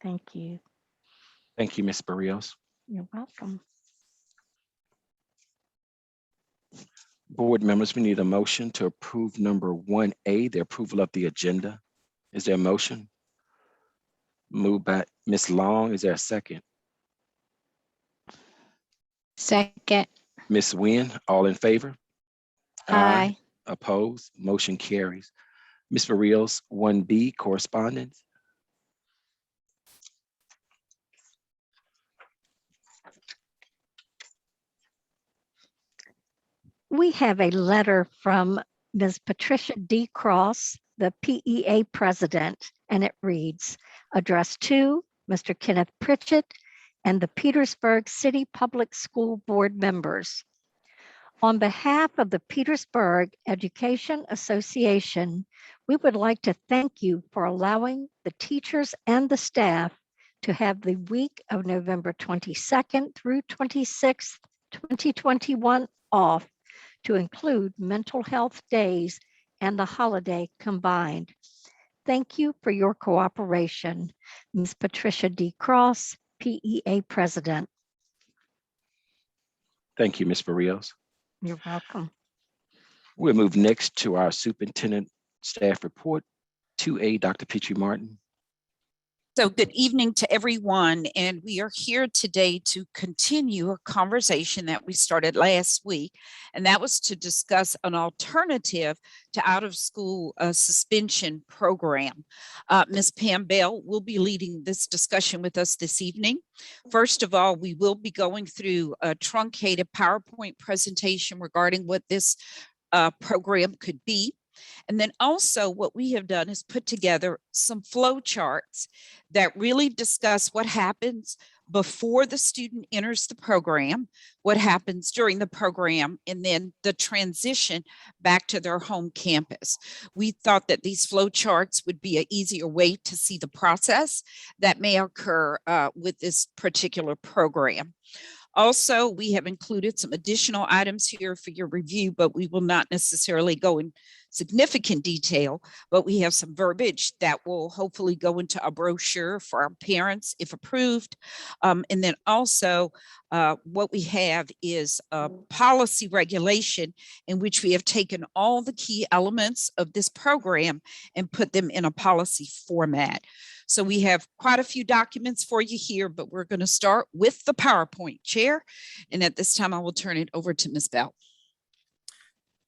Thank you. Thank you, Ms. Barrios. You're welcome. Board members, we need a motion to approve number 1A, the approval of the agenda. Is there a motion? Moved by Ms. Long. Is there a second? Second. Ms. Nguyen, all in favor? Aye. Opposed? Motion carries. Ms. Barrios, 1B, correspondence. We have a letter from Ms. Patricia D. Cross, the PEA president, and it reads, addressed to Mr. Kenneth Pritchett and the Petersburg City Public School Board members. On behalf of the Petersburg Education Association, we would like to thank you for allowing the teachers and the staff to have the week of November 22nd through 26th, 2021 off to include mental health days and the holiday combined. Thank you for your cooperation. Ms. Patricia D. Cross, PEA President. Thank you, Ms. Barrios. You're welcome. We'll move next to our superintendent staff report. 2A, Dr. Petrie Martin. So good evening to everyone, and we are here today to continue a conversation that we started last week, and that was to discuss an alternative to out-of-school suspension program. Ms. Pam Bell will be leading this discussion with us this evening. First of all, we will be going through a truncated PowerPoint presentation regarding what this program could be. And then also what we have done is put together some flow charts that really discuss what happens before the student enters the program, what happens during the program, and then the transition back to their home campus. We thought that these flow charts would be an easier way to see the process that may occur with this particular program. Also, we have included some additional items here for your review, but we will not necessarily go in significant detail, but we have some verbiage that will hopefully go into a brochure for our parents if approved. And then also what we have is a policy regulation in which we have taken all the key elements of this program and put them in a policy format. So we have quite a few documents for you here, but we're going to start with the PowerPoint, Chair. And at this time, I will turn it over to Ms. Bell.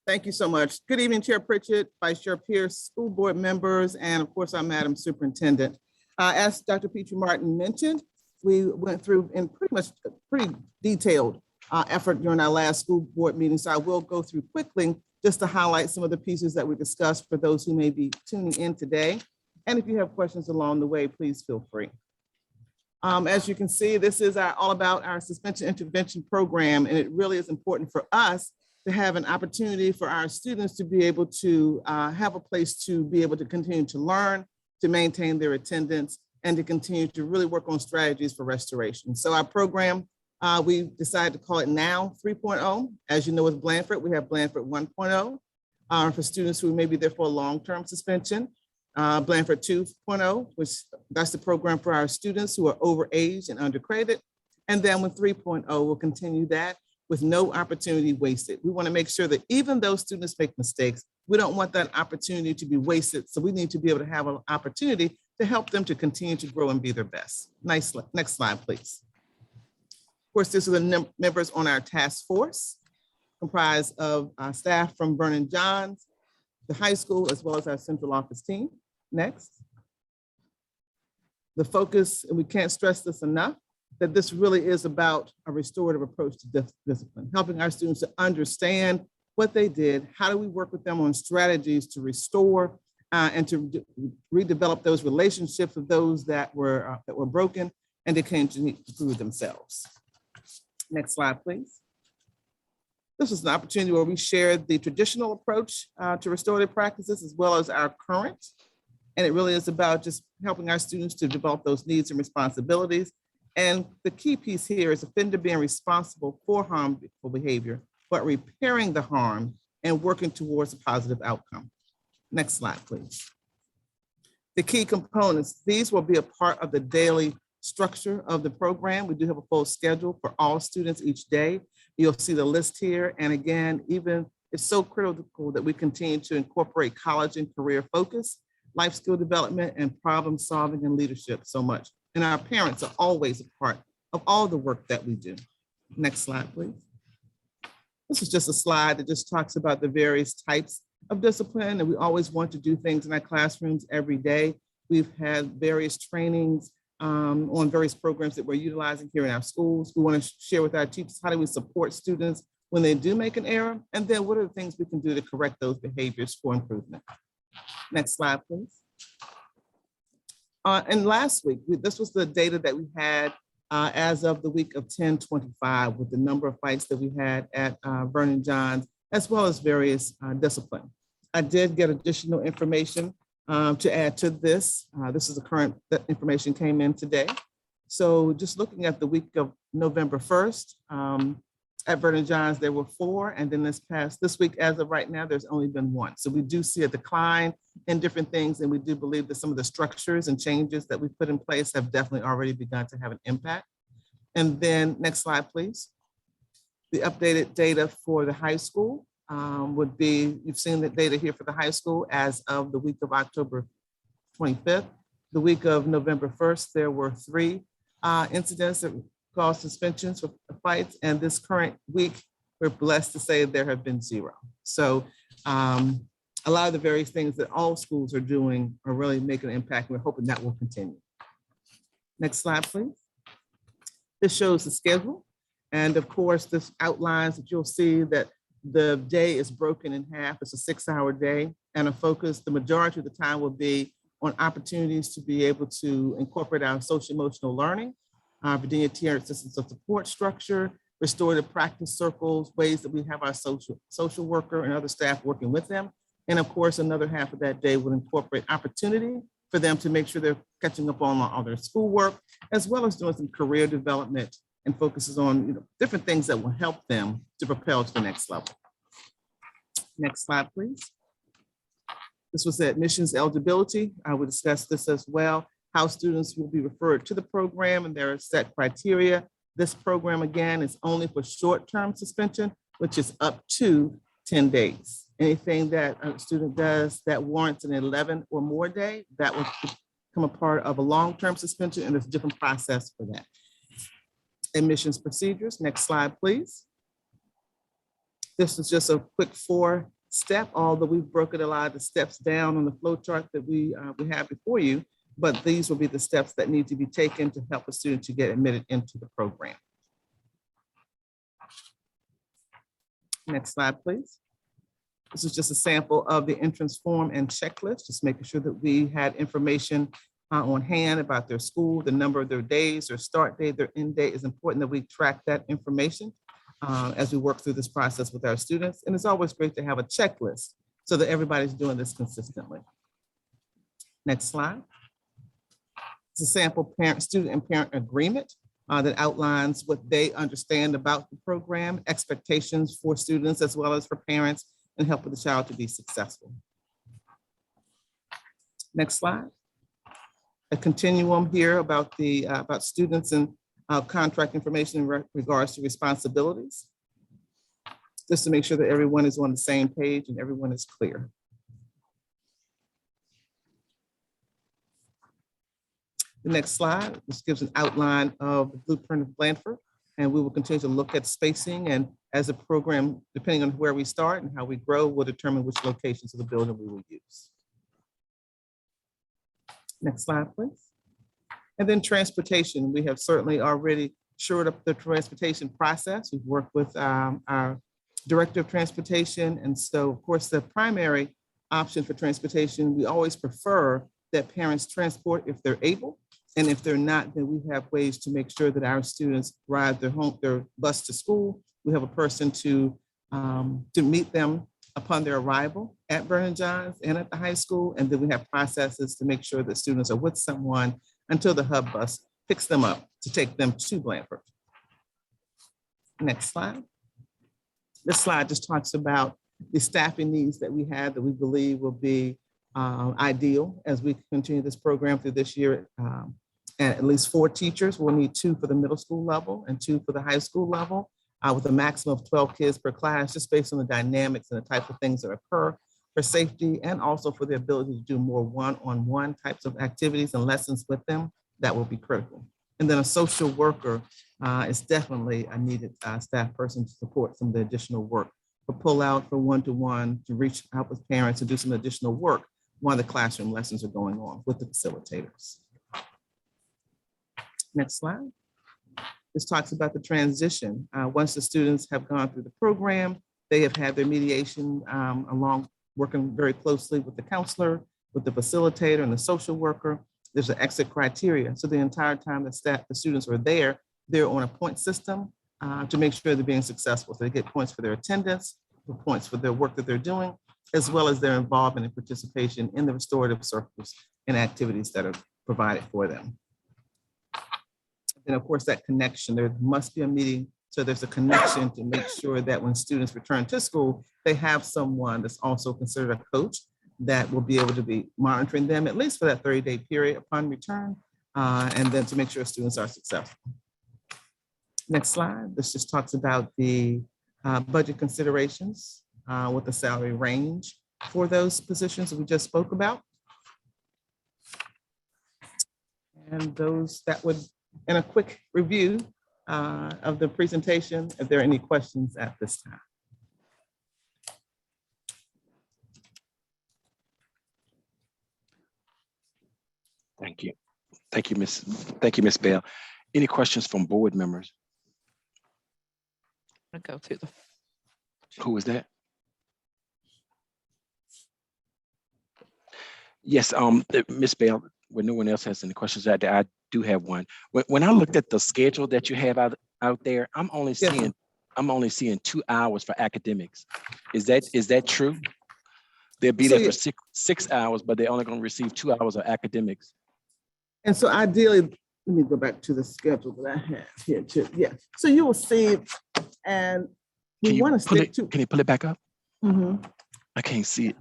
Thank you so much. Good evening, Chair Pritchett, Vice Chair Pierce, school board members, and of course, our Madam Superintendent. As Dr. Petrie Martin mentioned, we went through in pretty detailed effort during our last school board meeting. So I will go through quickly just to highlight some of the pieces that we discussed for those who may be tuning in today. And if you have questions along the way, please feel free. As you can see, this is all about our suspension intervention program, and it really is important for us to have an opportunity for our students to be able to have a place to be able to continue to learn, to maintain their attendance, and to continue to really work on strategies for restoration. So our program, we decided to call it NOW 3.0. As you know, with Blandford, we have Blandford 1.0 for students who may be there for a long-term suspension. Blandford 2.0, which that's the program for our students who are overage and undercredited. And then with 3.0, we'll continue that with no opportunity wasted. We want to make sure that even though students make mistakes, we don't want that opportunity to be wasted. So we need to be able to have an opportunity to help them to continue to grow and be their best. Next slide, please. Of course, this is the members on our task force, comprised of staff from Vernon Johns, the high school, as well as our central office team. Next. The focus, and we can't stress this enough, that this really is about a restorative approach to discipline, helping our students to understand what they did, how do we work with them on strategies to restore and to redevelop those relationships with those that were broken and they came to improve themselves. Next slide, please. This is an opportunity where we shared the traditional approach to restorative practices as well as our current. And it really is about just helping our students to develop those needs and responsibilities. And the key piece here is offender being responsible for harmful behavior, but repairing the harm and working towards a positive outcome. Next slide, please. The key components, these will be a part of the daily structure of the program. We do have a full schedule for all students each day. You'll see the list here. And again, even it's so critical that we continue to incorporate college and career focus, life skill development, and problem solving and leadership so much. And our parents are always a part of all the work that we do. Next slide, please. This is just a slide that just talks about the various types of discipline, and we always want to do things in our classrooms every day. We've had various trainings on various programs that we're utilizing here in our schools. We want to share with our teachers, how do we support students when they do make an error? And then what are the things we can do to correct those behaviors for improvement? Next slide, please. And last week, this was the data that we had as of the week of 10/25 with the number of fights that we had at Vernon Johns, as well as various discipline. I did get additional information to add to this. This is the current, that information came in today. So just looking at the week of November 1st, at Vernon Johns, there were 4, and then this week, as of right now, there's only been 1. So we do see a decline in different things, and we do believe that some of the structures and changes that we put in place have definitely already begun to have an impact. And then next slide, please. The updated data for the high school would be, you've seen the data here for the high school as of the week of October 25th. The week of November 1st, there were 3 incidents that caused suspensions for fights. And this current week, we're blessed to say there have been 0. So a lot of the various things that all schools are doing are really making an impact. We're hoping that will continue. Next slide, please. This shows the schedule. And of course, this outlines that you'll see that the day is broken in half. It's a 6-hour day, and a focus, the majority of the time will be on opportunities to be able to incorporate our social emotional learning, Virginia Tiered Systems of Support structure, restorative practice circles, ways that we have our social worker and other staff working with them. And of course, another half of that day would incorporate opportunity for them to make sure they're catching up on all their schoolwork, as well as doing some career development and focuses on different things that will help them to propel to the next level. Next slide, please. This was the admissions eligibility. I would discuss this as well, how students will be referred to the program, and there are set criteria. This program, again, is only for short-term suspension, which is up to 10 days. Anything that a student does that warrants an 11 or more day, that would become a part of a long-term suspension, and there's a different process for that. Admissions procedures. Next slide, please. This is just a quick 4-step, although we've broken a lot of the steps down on the flow chart that we have before you, but these will be the steps that need to be taken to help a student to get admitted into the program. Next slide, please. This is just a sample of the entrance form and checklist, just making sure that we had information on hand about their school, the number of their days, their start date, their end date. It's important that we track that information as we work through this process with our students. And it's always great to have a checklist so that everybody's doing this consistently. Next slide. It's a sample student and parent agreement that outlines what they understand about the program, expectations for students as well as for parents, and help with the child to be successful. Next slide. A continuum here about the about students and contract information in regards to responsibilities, just to make sure that everyone is on the same page and everyone is clear. The next slide, this gives an outline of the blueprint of Blandford, and we will continue to look at spacing, and as a program, depending on where we start and how we grow, will determine which locations of the building we will use. Next slide, please. And then transportation. We have certainly already shored up the transportation process. We've worked with our director of transportation. And so, of course, the primary option for transportation, we always prefer that parents transport if they're able. And if they're not, then we have ways to make sure that our students ride their bus to school. We have a person to meet them upon their arrival at Vernon Johns and at the high school. And then we have processes to make sure that students are with someone until the hub bus picks them up to take them to Blandford. Next slide. This slide just talks about the staffing needs that we have that we believe will be ideal as we continue this program through this year. At least 4 teachers. We'll need 2 for the middle school level and 2 for the high school level, with a maximum of 12 kids per class, just based on the dynamics and the type of things that occur for safety, and also for the ability to do more one-on-one types of activities and lessons with them. That will be critical. And then a social worker is definitely a needed staff person to support some of the additional work, for pull out, for one-to-one, to reach out with parents and do some additional work while the classroom lessons are going on with the facilitators. Next slide. This talks about the transition. Once the students have gone through the program, they have had their mediation along, working very closely with the counselor, with the facilitator and the social worker. There's an exit criteria. So the entire time the students are there, they're on a point system to make sure they're being successful. So they get points for their attendance, the points for their work that they're doing, as well as their involvement and participation in the restorative circles and activities that are provided for them. And of course, that connection, there must be a meeting. So there's a connection to make sure that when students return to school, they have someone that's also considered a coach that will be able to be monitoring them at least for that 30-day period upon return, and then to make sure students are successful. Next slide. This just talks about the budget considerations with the salary range for those positions that we just spoke about. And that would, in a quick review of the presentation, if there are any questions at this time. Thank you. Thank you, Ms. Bell. Any questions from board members? I'll go through the. Who was that? Yes, Ms. Bell, when no one else has any questions, I do have one. When I looked at the schedule that you have out there, I'm only seeing 2 hours for academics. Is that true? They'll be there for six hours, but they're only going to receive 2 hours of academics. And so ideally, let me go back to the schedule that I have here too. Yeah. So you will see, and we want to stick to. Can you pull it back up? Mm-hmm. I can't see it.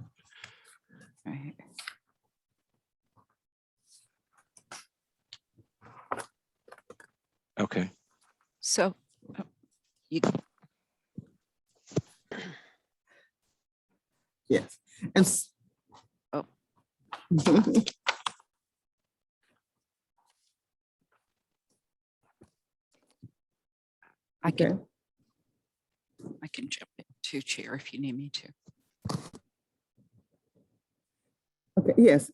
Right. Okay. So you. Yes. And Oh. I can jump into chair if you need me to. Okay, yes.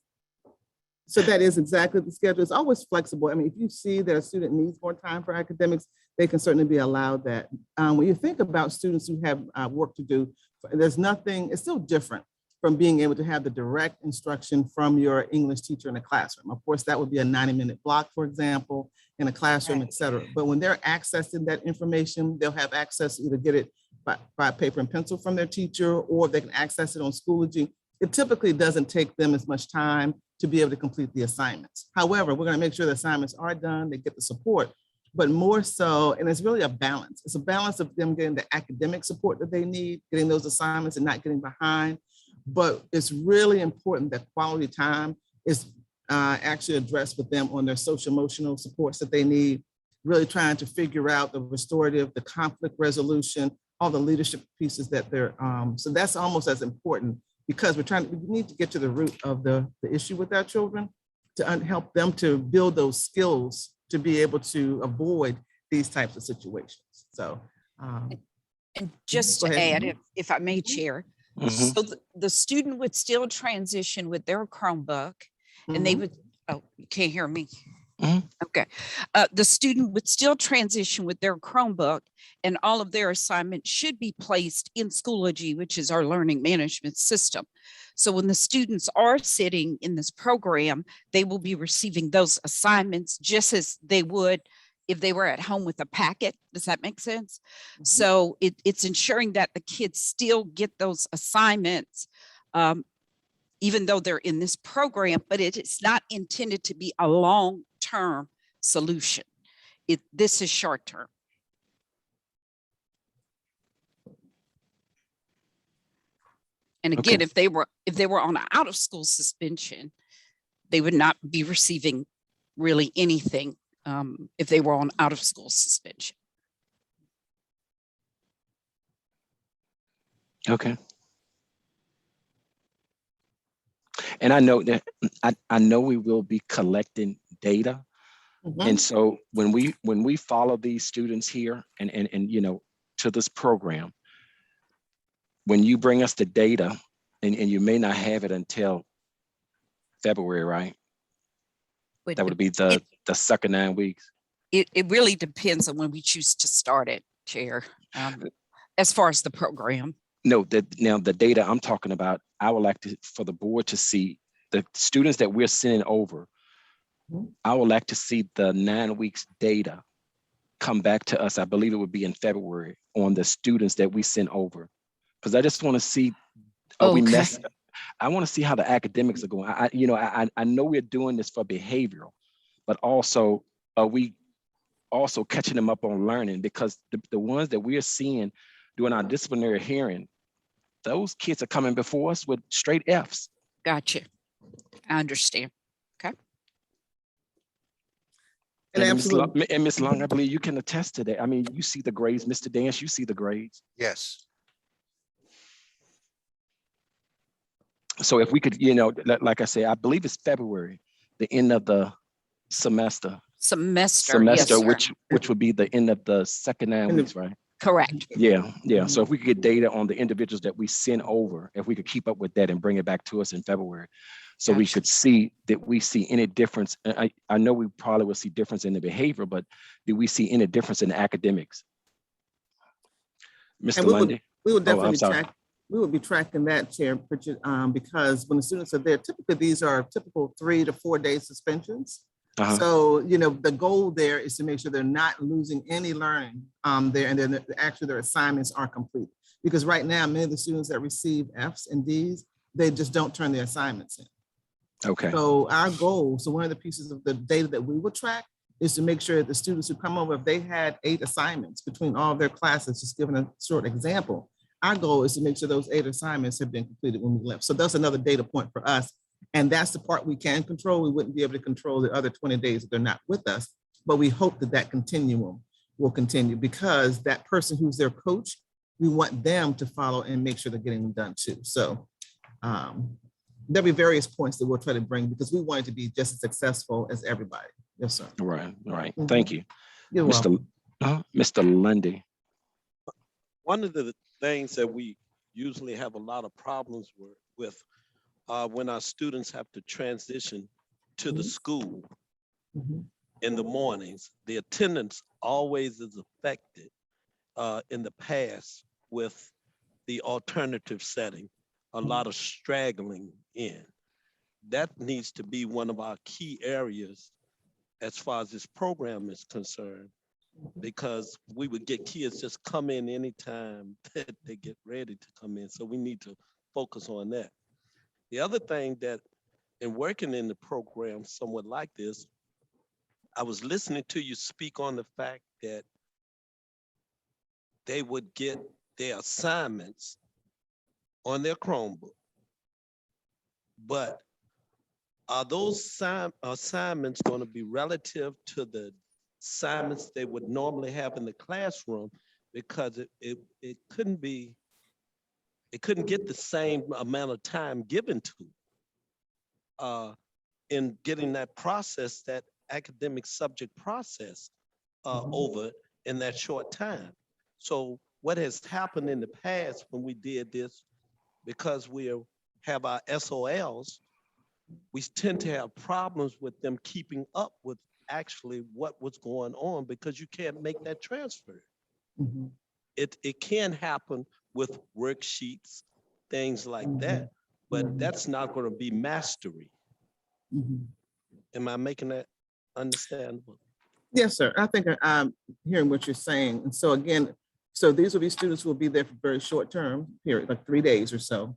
So that is exactly the schedule. It's always flexible. I mean, if you see that a student needs more time for academics, they can certainly be allowed that. When you think about students who have work to do, there's nothing, it's still different from being able to have the direct instruction from your English teacher in a classroom. Of course, that would be a 90-minute block, for example, in a classroom, et cetera. But when they're accessing that information, they'll have access to either get it by paper and pencil from their teacher, or they can access it on Schoology. It typically doesn't take them as much time to be able to complete the assignments. However, we're going to make sure the assignments are done, they get the support, but more so, and it's really a balance. It's a balance of them getting the academic support that they need, getting those assignments and not getting behind. But it's really important that quality time is actually addressed with them on their social emotional supports that they need, really trying to figure out the restorative, the conflict resolution, all the leadership pieces that they're, so that's almost as important, because we need to get to the root of the issue with our children to help them to build those skills to be able to avoid these types of situations. So. And just to add, if I may, Chair, so the student would still transition with their Chromebook, and they would, oh, you can't hear me. Okay. The student would still transition with their Chromebook, and all of their assignments should be placed in Schoology, which is our learning management system. So when the students are sitting in this program, they will be receiving those assignments just as they would if they were at home with a packet. Does that make sense? So it's ensuring that the kids still get those assignments, even though they're in this program, but it is not intended to be a long-term solution. This is short-term. And Okay. again, if they were on an out of school suspension, they would not be receiving really anything if they were on out of school suspension. Okay. And I know that I know we will be collecting data. Mhm. And so when we follow these students here and you know, to this program, when you bring us the data, and you may not have it until February, right? That would be the second 9 weeks. It really depends on when we choose to start it, Chair, as far as the program. No, now the data I'm talking about, I would like for the board to see the students that we're sending over. Mhm. I would like to see the 9 weeks data come back to us. I believe it would be in February on the students that we send over. Because I just want to see, are we Okay. I want to see how the academics are going. I know we're doing this for behavioral, but also are we also catching them up on learning? Because the ones that we're seeing during our disciplinary hearing, those kids are coming before us with straight Fs. Gotcha. I understand. And absolutely. And Ms. Long, I believe you can attest to that. I mean, you see the grades, Mr. Dance, you see the grades. Yes. So if we could, you know, like I say, I believe it's February, the end of the semester, Semester, yes, sir. which would be the end of the second 9 weeks, right? Correct. Yeah. So if we could get data on the individuals that we send over, if we could keep up with that and bring it back to us in February, so we Gotcha. could see that we see any difference. I know we probably will see difference in the behavior, but do we see any difference in the academics? Mr. Lundy? We would Oh, I'm definitely sorry. we would be tracking that, Chair Pritchett, because when the students are there, typically these are typical 3 to 4 day suspensions. Uh-huh. So, you know, the goal there is to make sure they're not losing any learning there, and then actually their assignments are complete. Because right now, many of the students that receive Fs and Ds, they just don't turn their assignments in. Okay. So our goal, so one of the pieces of the data that we will track is to make sure that the students who come over, if they had 8 assignments between all of their classes, just giving a short example, our goal is to make sure those 8 assignments have been completed when we left. So that's another data point for us. And that's the part we can control. We wouldn't be able to control the other 20 days that they're not with us, but we hope that that continuum will continue, because that person who's their coach, we want them to follow and make sure they're getting them done too. So there'll be various points that we'll try to bring, because we want it to be just as successful as everybody. Yes, sir. Right. Mhm. Thank you. You're Mr. welcome. Mr. Lundy. One of the things that we usually have a lot of problems with when our students have to transition to the school Mhm. in the mornings, the attendance always is affected in the past with the alternative setting, a lot of straggling in. That needs to be one of our key areas as far as this program is concerned, because we would get kids just come in anytime that they get ready to come in. So we need to focus on that. The other thing that in working in the program somewhat like this, I was listening to you speak on the fact that they would get their assignments on their Chromebook. But are those assignments going to be relative to the assignments they would normally have in the classroom? Because it couldn't be, it couldn't get the same amount of time given to in getting that process, that academic subject process over in that short time. So what has happened in the past when we did this, because we have our SOLs, we tend to have problems with them keeping up with actually what was going on, because you can't make that transfer. Mhm. It can happen with worksheets, things like that, but that's not going to be mastery. Mhm. Am I making that understandable? Yes, sir. I think I'm hearing what you're saying. And so again, so these will be students who will be there for very short term period, like 3 days or so.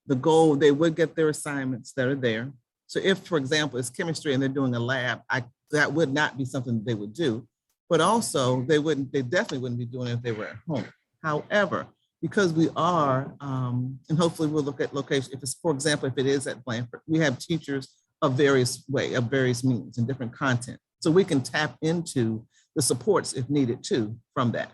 The goal, they would get their assignments that are there. So if, for example, it's chemistry and they're doing a lab, that would not be something that they would do. But also they definitely wouldn't be doing it if they were at home. However, because we are, and hopefully we'll look at location. If it's, for example, if it is at Blanford, we have teachers of various means and different content. So we can tap into the supports if needed too from that.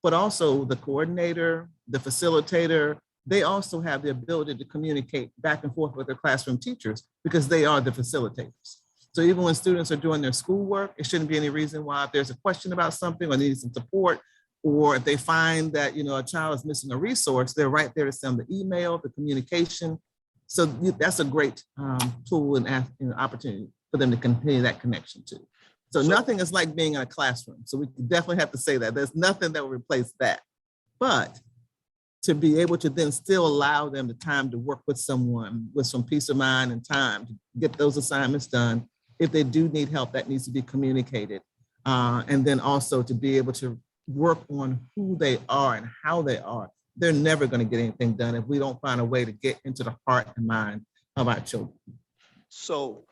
But also the coordinator, the facilitator, they also have the ability to communicate back and forth with their classroom teachers because they are the facilitators. So even when students are doing their schoolwork, it shouldn't be any reason why if there's a question about something or need some support, or if they find that, you know, a child is missing a resource, they're right there to send the email, the communication. So that's a great tool and opportunity for them to continue that connection too. So nothing is like being in a classroom. So we definitely have to say that there's nothing that will replace that. But to be able to then still allow them the time to work with someone with some peace of mind and time to get those assignments done. If they do need help, that needs to be communicated. And then also to be able to work on who they are and how they are. They're never going to get anything done if we don't find a way to get into the heart and mind of our children. So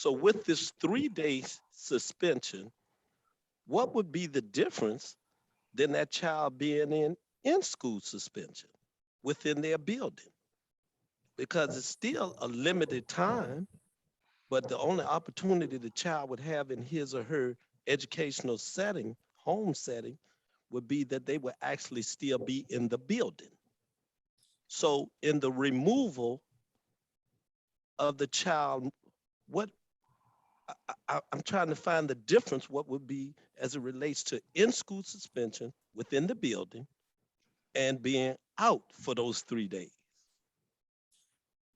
with this 3-day suspension, what would be the difference than that child being in school suspension within their building? Because it's still a limited time, but the only opportunity the child would have in his or her educational setting, home setting, would be that they would actually still be in the building. So in the removal of the child, what I'm trying to find the difference, what would be as it relates to in-school suspension within the building and being out for those 3 days.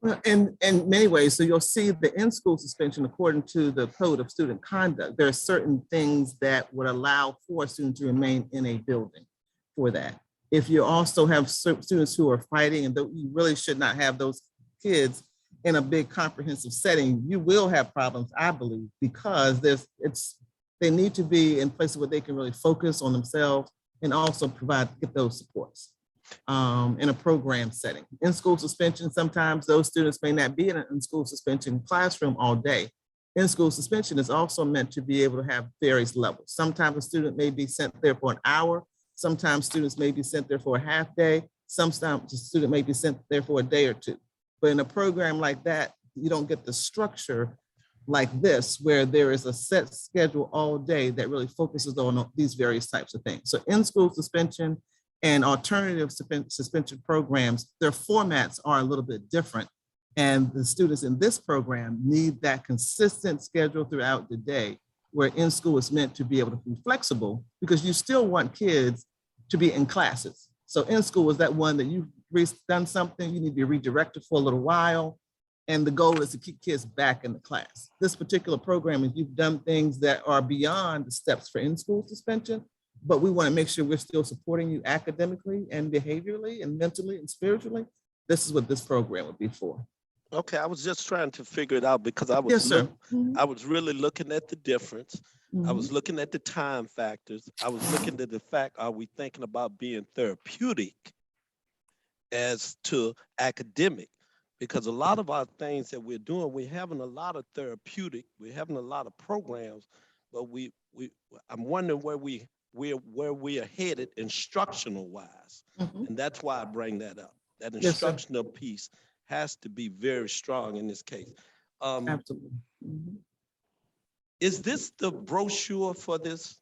Well, in many ways, so you'll see the in-school suspension, according to the Code of Student Conduct, there are certain things that would allow for a student to remain in a building for that. If you also have students who are fighting, and you really should not have those kids in a big comprehensive setting, you will have problems, I believe, because they need to be in places where they can really focus on themselves and also get those supports. In a program setting. In school suspension, sometimes those students may not be in an in-school suspension classroom all day. In-school suspension is also meant to be able to have various levels. Sometimes a student may be sent there for an hour. Sometimes students may be sent there for a half day. Sometimes a student may be sent there for a day or two. But in a program like that, you don't get the structure like this, where there is a set schedule all day that really focuses on these various types of things. So in-school suspension and alternative suspension programs, their formats are a little bit different. And the students in this program need that consistent schedule throughout the day, where in-school is meant to be able to be flexible because you still want kids to be in classes. So in-school is that one that you've done something, you need to be redirected for a little while. And the goal is to keep kids back in the class. This particular program is you've done things that are beyond the steps for in-school suspension, but we want to make sure we're still supporting you academically and behaviorally and mentally and spiritually. This is what this program would be for. Okay, I was just trying to figure it out because I was Yes, sir. I was really looking at the difference. Mhm. I was looking at the time factors. I was looking at the fact, are we thinking about being therapeutic as to academic? Because a lot of our things that we're doing, we're having a lot of therapeutic, we're having a lot of programs, but I'm wondering where we are headed instructional wise. Mhm. And that's why I bring that up. That Yes, sir. instructional piece has to be very strong in this case. Absolutely. Mhm. Is this the brochure for this?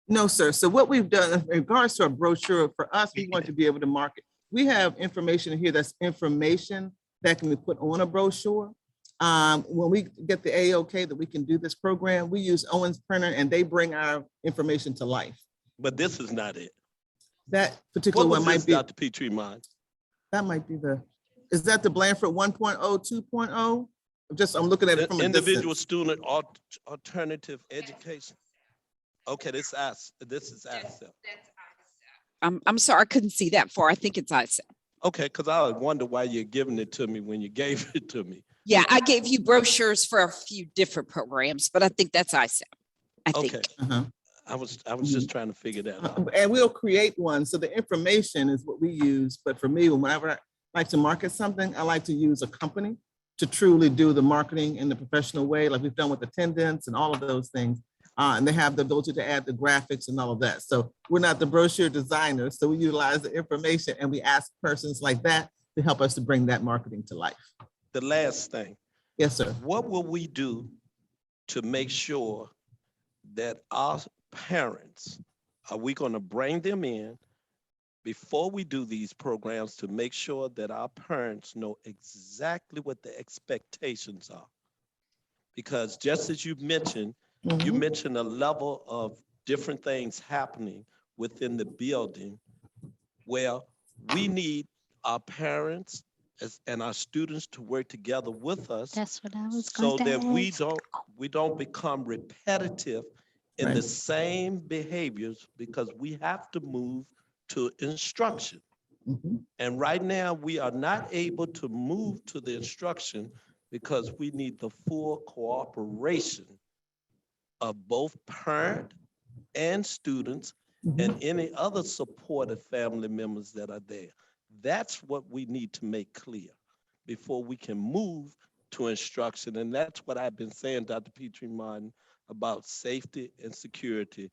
No, sir. So what we've done in regards to a brochure, for us, we want to be able to market. We have information here that's information that can be put on a brochure. When we get the AOK that we can do this program, we use Owens Printer and they bring our information to life. But this is not it. That particular What was one might this, be, Dr. Petrie, mine? that might be is that the Blanford 1.0, 2.0? I'm looking at it from a Individual distance. student alternative education. Okay, this is ISEP. I'm sorry, I couldn't see that far. I think it's ISEP. Okay, because I wonder why you're giving it to me when you gave it to me. Yeah, I gave you brochures for a few different programs, but I think that's ISEP. I think. Okay, Uh-huh. I was just trying to figure that out. And we'll create one. So the information is what we use. But for me, whenever I like to market something, I like to use a company to truly do the marketing in the professional way, like we've done with attendance and all of those things. And they have the ability to add the graphics and all of that. So we're not the brochure designers, so we utilize the information and we ask persons like that to help us to bring that marketing to life. The last thing, Yes, sir. what will we do to make sure that our parents, are we going to bring them in before we do these programs to make sure that our parents know exactly what the expectations are? Because just as you mentioned a level of different things happening within the building. Well, we need our parents and our students to work together with us That's what I was so going to that we ask. don't become repetitive in the same behaviors, because we have to move to instruction. Mhm. And right now we are not able to move to the instruction because we need the full cooperation of both parent and students and any other supportive family members that are there. That's what we need to make clear before we can move to instruction. And that's what I've been saying, Dr. Petrie Martin, about safety and security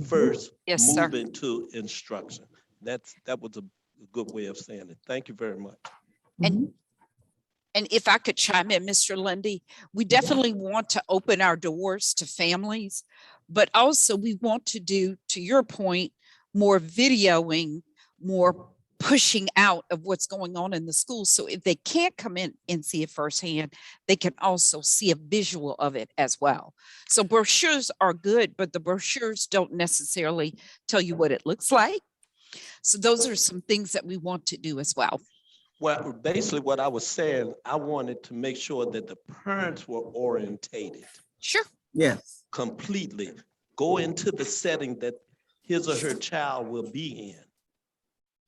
first, Yes, sir. moving to instruction. That was a good way of saying it. Thank you very much. And if I could chime in, Mr. Lundy, we definitely want to open our doors to families, but also we want to do, to your point, more videoing, more pushing out of what's going on in the school. So if they can't come in and see it firsthand, they can also see a visual of it as well. So brochures are good, but the brochures don't necessarily tell you what it looks like. So those are some things that we want to do as well. Well, basically what I was saying, I wanted to make sure that the parents were orientated Sure. Yes. completely. Go into the setting that his or her child will be in.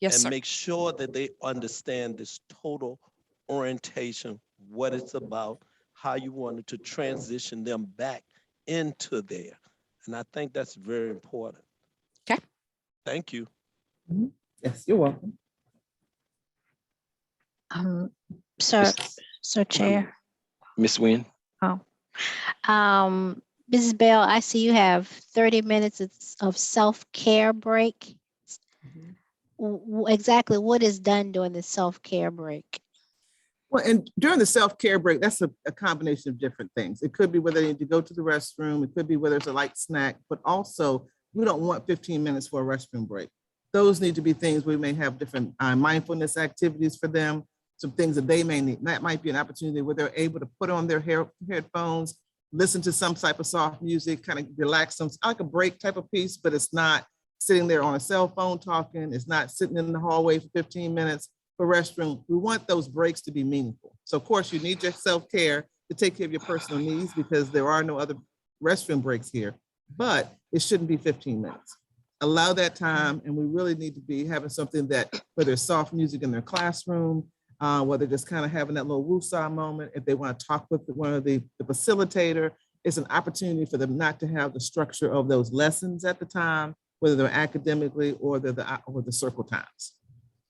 Yes, And sir. make sure that they understand this total orientation, what it's about, how you wanted to transition them back into there. And I think that's very important. Okay. Thank you. Yes, you're welcome. So Chair. Ms. Nguyen? Mrs. Bell, I see you have 30 minutes of self-care break. Exactly what is done during the self-care break? Well, and during the self-care break, that's a combination of different things. It could be whether they need to go to the restroom. It could be whether it's a light snack, but also we don't want 15 minutes for a restroom break. Those need to be things we may have different mindfulness activities for them, some things that they may need. That might be an opportunity where they're able to put on their headphones, listen to some type of soft music, kind of relax them. It's like a break type of piece, but it's not sitting there on a cell phone talking. It's not sitting in the hallway for 15 minutes for restroom. We want those breaks to be meaningful. So of course you need your self-care to take care of your personal needs because there are no other restroom breaks here, but it shouldn't be 15 minutes. Allow that time, and we really need to be having something that, whether it's soft music in their classroom, whether just kind of having that little woosah moment, if they want to talk with one of the facilitator, it's an opportunity for them not to have the structure of those lessons at the time, whether they're academically or they're the circle times.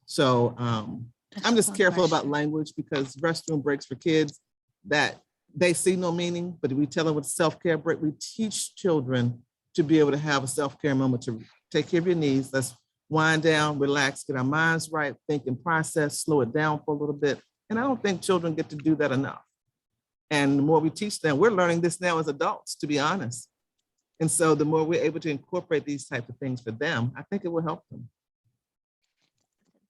So I'm just careful about language because restroom breaks for kids that they see no meaning, but if we tell them with self-care break, we teach children to be able to have a self-care moment to take care of your needs. Let's wind down, relax, get our minds right, think and process, slow it down for a little bit. And I don't think children get to do that enough. And the more we teach them, we're learning this now as adults, to be honest. And so the more we're able to incorporate these types of things for them, I think it will help them.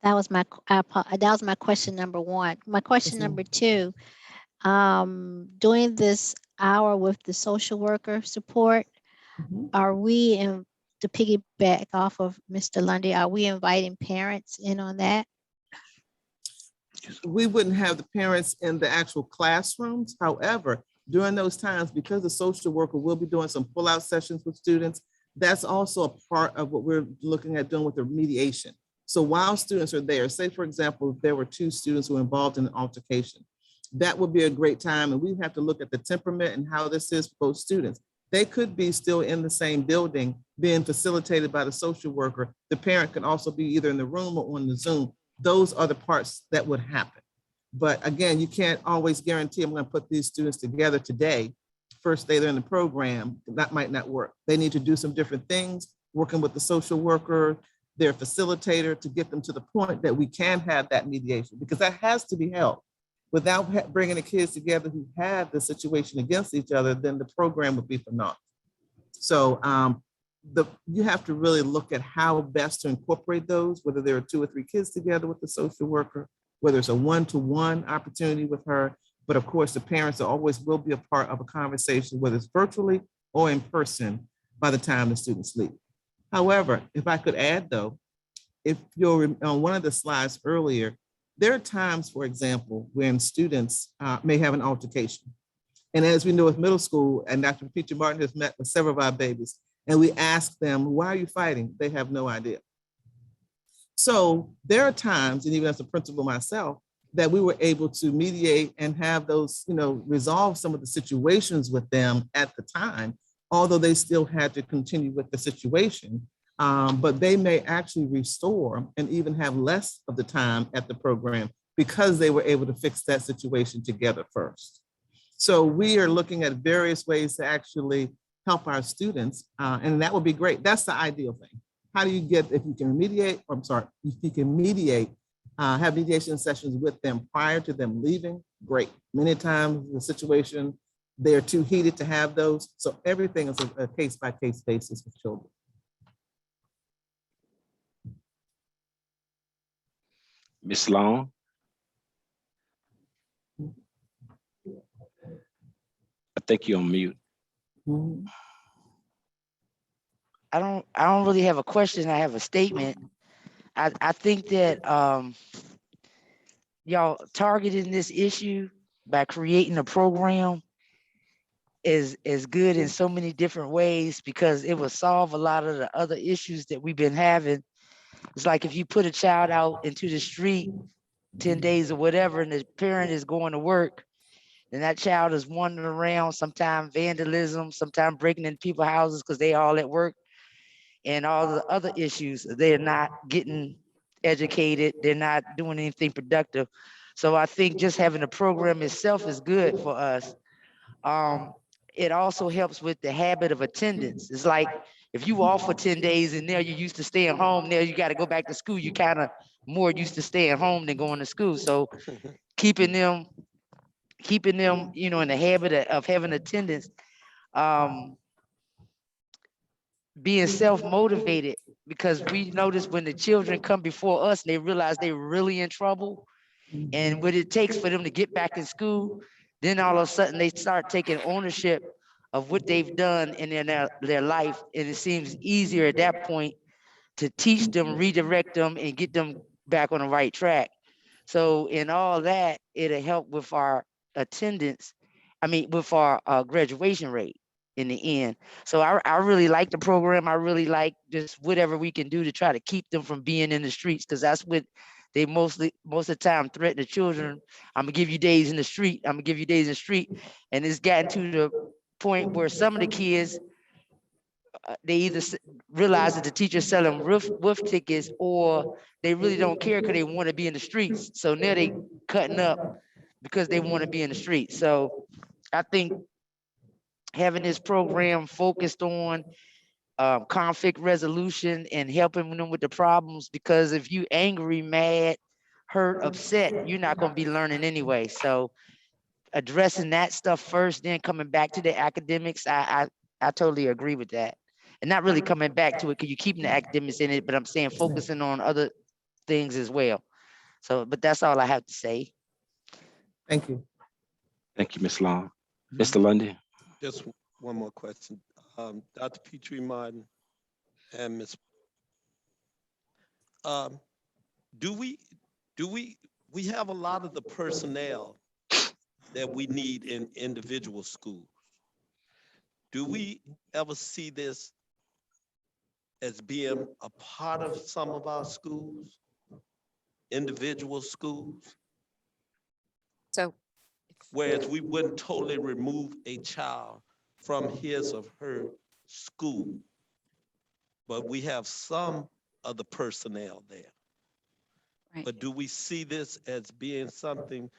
That was my question number one. My question number two, during this hour with the social worker support, are we, to piggyback off of Mr. Lundy, are we inviting parents in on that? We wouldn't have the parents in the actual classrooms. However, during those times, because the social worker will be doing some pull-out sessions with students, that's also a part of what we're looking at doing with the mediation. So while students are there, say, for example, if there were 2 students who were involved in an altercation, that would be a great time. And we have to look at the temperament and how this is for both students. They could be still in the same building being facilitated by the social worker. The parent can also be either in the room or on the Zoom. Those are the parts that would happen. But again, you can't always guarantee I'm going to put these students together today first day they're in the program, that might not work. They need to do some different things, working with the social worker, their facilitator, to get them to the point that we can have that mediation, because that has to be held. Without bringing the kids together who have the situation against each other, then the program would be for naught. So you have to really look at how best to incorporate those, whether there are 2 or 3 kids together with the social worker, whether it's a one-to-one opportunity with her. But of course, the parents always will be a part of a conversation, whether it's virtually or in person, by the time the students leave. However, if I could add though, if you're on one of the slides earlier, there are times, for example, when students may have an altercation. And as we know with middle school, and Dr. Peter Martin has met with several of our babies, and we ask them, why are you fighting? They have no idea. So there are times, and even as a principal myself, that we were able to mediate and have those, resolve some of the situations with them at the time, although they still had to continue with the situation. But they may actually restore and even have less of the time at the program because they were able to fix that situation together first. So we are looking at various ways to actually help our students, and that would be great. That's the ideal thing. How do you get, if you can mediate, have mediation sessions with them prior to them leaving, great. Many times the situation, they're too heated to have those. So everything is a case-by-case basis with children. Ms. Long? I think you're on mute. Mhm. I don't really have a question. I have a statement. I think that y'all targeting this issue by creating a program is good in so many different ways, because it will solve a lot of the other issues that we've been having. It's like if you put a child out into the street 10 days or whatever, and the parent is going to work, and that child is wandering around, sometimes vandalism, sometimes breaking into people's houses because they all at work, and all the other issues. They're not getting educated. They're not doing anything productive. So I think just having a program itself is good for us. It also helps with the habit of attendance. It's like if you off for 10 days and now you're used to staying home, now you got to go back to school. You kind of more used to staying home than going to school. So keeping them, in the habit of having attendance, being self-motivated, because we notice when the children come before us, they realize they're really in trouble, and what it takes for them to get back in school, then all of a sudden they start taking ownership of what they've done in their life, and it seems easier at that point to teach them, redirect them, and get them back on the right track. So in all that, it'll help with our attendance, with our graduation rate in the end. So I really like the program. I really like just whatever we can do to try to keep them from being in the streets, because that's what they most of the time threaten the children. I'm gonna give you days in the street. I'm gonna give you days in the street. And it's gotten to the point where some of the kids, they either realize that the teacher's selling wolf tickets, or they really don't care because they want to be in the streets. So now they cutting up because they want to be in the streets. So I think having this program focused on conflict resolution and helping them with the problems, because if you angry, mad, hurt, upset, you're not going to be learning anyway. So addressing that stuff first, then coming back to the academics, I totally agree with that. And not really coming back to it because you're keeping the academics in it, but I'm saying focusing on other things as well. So, but that's all I have to say. Thank you. Thank you, Ms. Long. Mr. Lundy? Just one more question. Dr. Petrie Martin and Ms. Do we have a lot of the personnel that we need in individual schools? Do we ever see this as being a part of some of our schools, individual schools? So Whereas we wouldn't totally remove a child from his or her school, but we have some of the personnel there. right. But do we see this as being something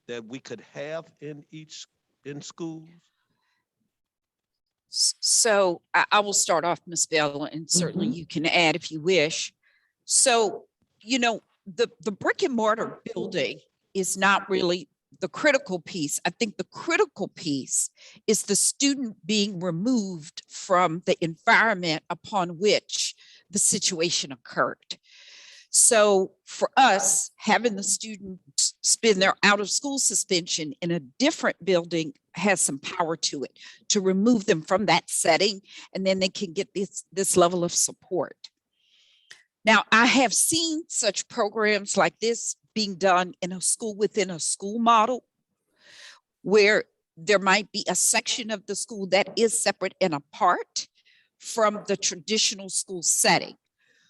that we could have in schools? So I will start off, Ms. Bell, and certainly you can add if you wish. So, you know, the brick and mortar building is not really the critical piece. I think the critical piece is the student being removed from the environment upon which the situation occurred. So for us, having the students spend their out of school suspension in a different building has some power to it, to remove them from that setting, and then they can get this level of support. Now, I have seen such programs like this being done in a school within a school model, where there might be a section of the school that is separate and apart from the traditional school setting.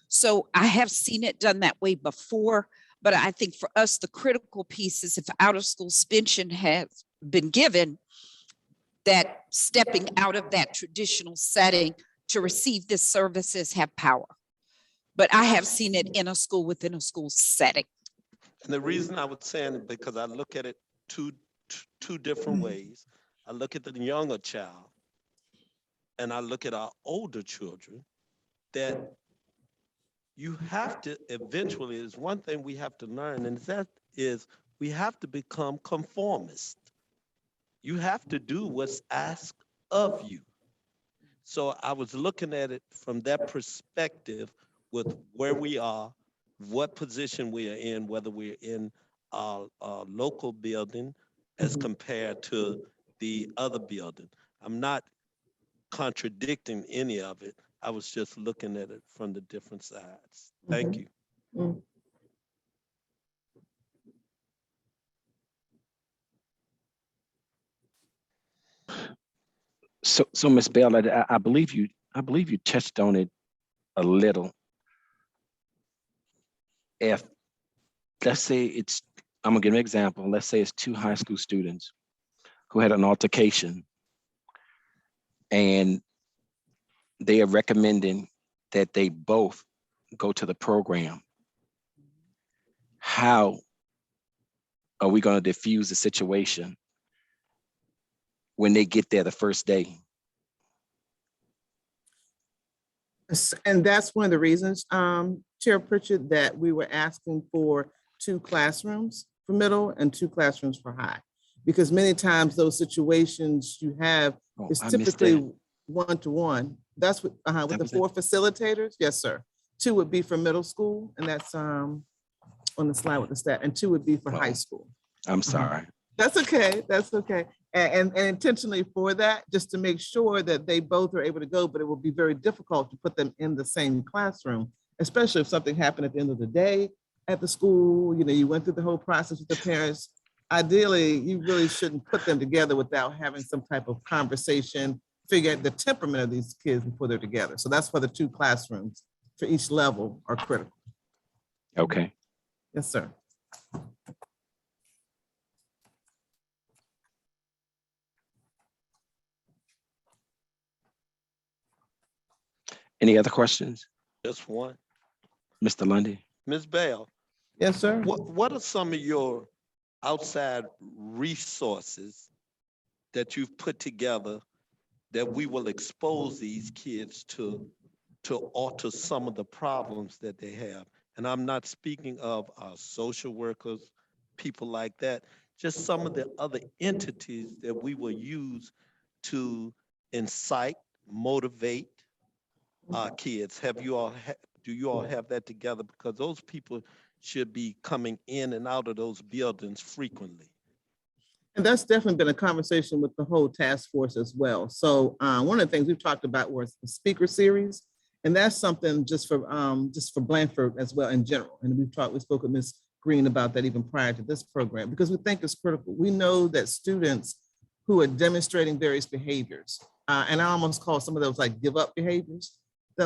So I have seen it done that way before, but I think for us, the critical piece is if out of school suspension has been given, that stepping out of that traditional setting to receive this services have power. But I have seen it in a school within a school setting. And the reason I was saying it because I look at it two different ways. I look at the younger child and I look at our older children, that you have to eventually, is one thing we have to learn, and that is we have to become conformist. You have to do what's asked of you. So I was looking at it from that perspective with where we are, what position we are in, whether we're in our local building as compared to the other building. I'm not contradicting any of it. I was just looking at it from the different sides. Thank you. So Ms. Bell, I believe you touched on it a little. If, let's say I'm gonna give an example. Let's say it's two high school students who had an altercation and they are recommending that they both go to the program. How are we going to diffuse the situation when they get there the first day? And that's one of the reasons, Chair Pritchett, that we were asking for 2 classrooms for middle and 2 classrooms for high. Because many times those situations you have is typically one-to-one. That's what, with the 4 facilitators. Yes, sir. 2 would be for middle school, and that's on the slide with the stat, and 2 would be for high school. I'm sorry. That's okay. That's okay. And intentionally for that, just to make sure that they both are able to go, but it will be very difficult to put them in the same classroom, especially if something happened at the end of the day at the school. You know, you went through the whole process with the parents. Ideally, you really shouldn't put them together without having some type of conversation, figure out the temperament of these kids before they're together. So that's why the 2 classrooms for each level are critical. Okay. Yes, sir. Any other questions? Just one. Mr. Lundy? Ms. Bell, Yes, sir. what are some of your outside resources that you've put together that we will expose these kids to alter some of the problems that they have? And I'm not speaking of social workers, people like that, just some of the other entities that we will use to incite, motivate kids. Have you all, do you all have that together? Because those people should be coming in and out of those buildings frequently. And that's definitely been a conversation with the whole task force as well. So one of the things we've talked about was the speaker series, and that's something just for Blandford as well in general. And we spoke with Ms. Green about that even prior to this program, because we think it's critical. We know that students who are demonstrating various behaviors, and I almost call some of those like give up behaviors.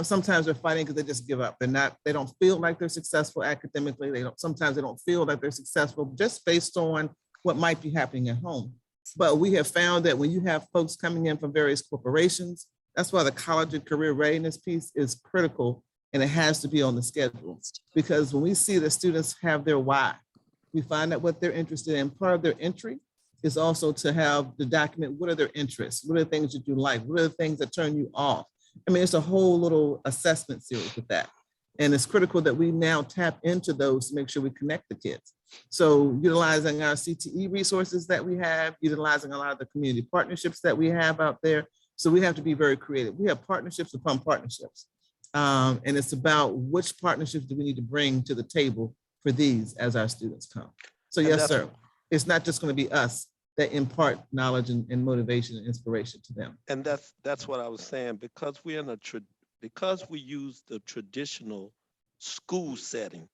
Sometimes they're fighting because they just give up. They don't feel like they're successful academically. Sometimes they don't feel like they're successful just based on what might be happening at home. But we have found that when you have folks coming in from various corporations, that's why the college and career readiness piece is critical, and it has to be on the schedule. Because when we see the students have their why, we find out what they're interested in. Part of their entry is also to have the document, what are their interests? What are the things that you like? What are the things that turn you off? I mean, it's a whole little assessment series with that. And it's critical that we now tap into those to make sure we connect the kids. So utilizing our CTE resources that we have, utilizing a lot of the community partnerships that we have out there. So we have to be very creative. We have partnerships upon partnerships. And it's about which partnerships do we need to bring to the table for these as our students come. So yes, sir. It's not just going to be us that impart knowledge and motivation and inspiration to them. And that's what I was saying, because we're in a because we use the traditional school setting,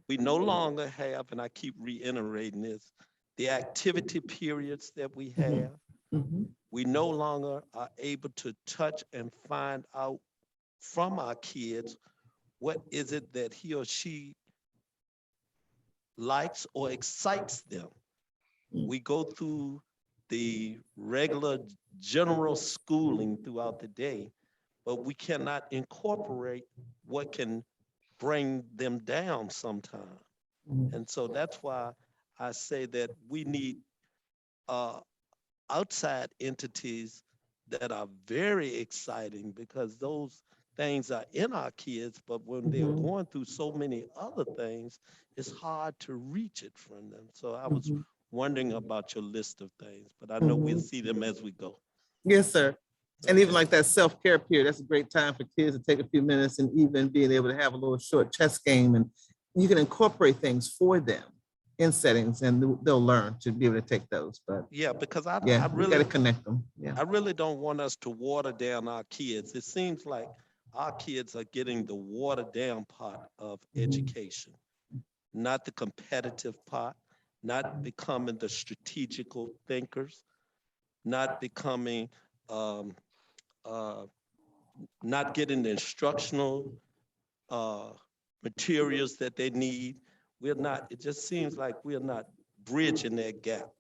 we no longer have, and I keep reiterating this, the activity periods that we have. We no longer are able to touch and find out from our kids what is it that he or she likes or excites them. We go through the regular general schooling throughout the day, but we cannot incorporate what can bring them down sometime. And so that's why I say that we need outside entities that are very exciting, because those things are in our kids, but when they're going through so many other things, it's hard to reach it from them. So I was wondering about your list of things, but I know we'll see them as we go. Yes, sir. And even like that self-care period, that's a great time for kids to take a few minutes, and even being able to have a little short chess game, and you can incorporate things for them in settings, and they'll learn to be able to take those. But yeah, because I we really got to connect them. Yeah, I really don't want us to water down our kids. It seems like our kids are getting the watered down part of education, not the competitive part, not becoming the strategical thinkers, not becoming, not getting the instructional materials that they need. We're not, it just seems like we're not bridging that gap.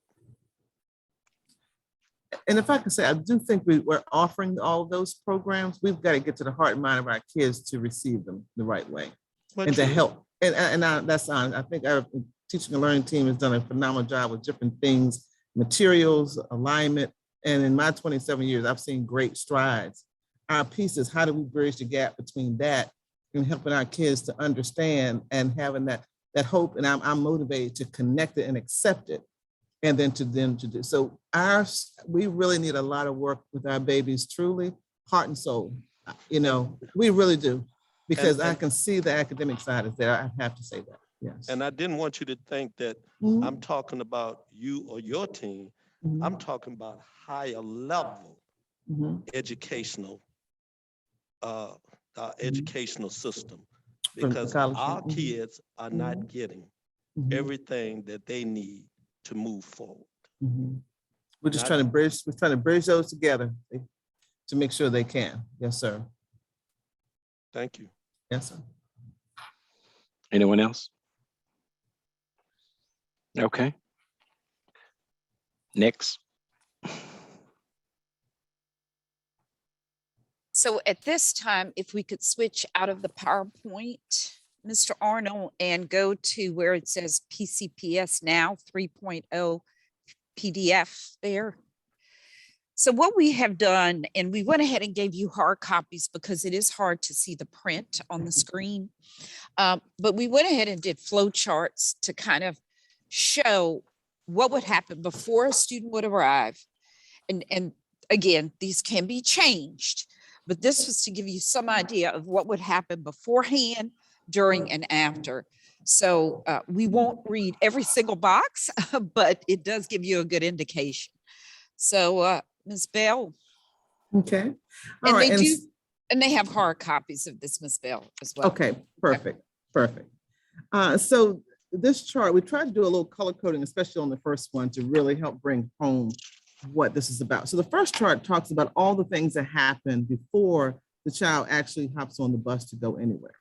and if I can say, I do think we're offering all of those programs. We've got to get to the heart and mind of our kids to receive them the right way, and to help. And that's on. I think our teaching and learning team has done a phenomenal job with different things, materials, alignment. And in my 27 years, I've seen great strides. Our piece is, how do we bridge the gap between that and helping our kids to understand, and having that hope, and I'm motivated to connect it and accept it, and then to them to do. So we really need a lot of work with our babies, truly, heart and soul. We really do, because I can see the academic side is there. I have to say that, yes. And I didn't want you to think that I'm talking about you or your team. I'm talking about higher level educational, educational system, because our kids are not getting everything that they need to move forward. We're just trying to bridge those together to make sure they can. Yes, sir. Thank you. Yes, sir. Anyone else? Okay. Next. So at this time, if we could switch out of the PowerPoint, Mr. Arnold, and go to where it says PCPS Now 3.0 PDF there. So what we have done, and we went ahead and gave you hard copies because it is hard to see the print on the screen. But we went ahead and did flow charts to kind of show what would happen before a student would arrive. And again, these can be changed, but this was to give you some idea of what would happen beforehand, during, and after. So we won't read every single box, but it does give you a good indication. So Ms. Bell. Okay. All right. And they have hard copies of this, Ms. Bell, as well. Okay, perfect, perfect. So this chart, we tried to do a little color coding, especially on the first one, to really help bring home what this is about. So the first chart talks about all the things that happen before the child actually hops on the bus to go anywhere.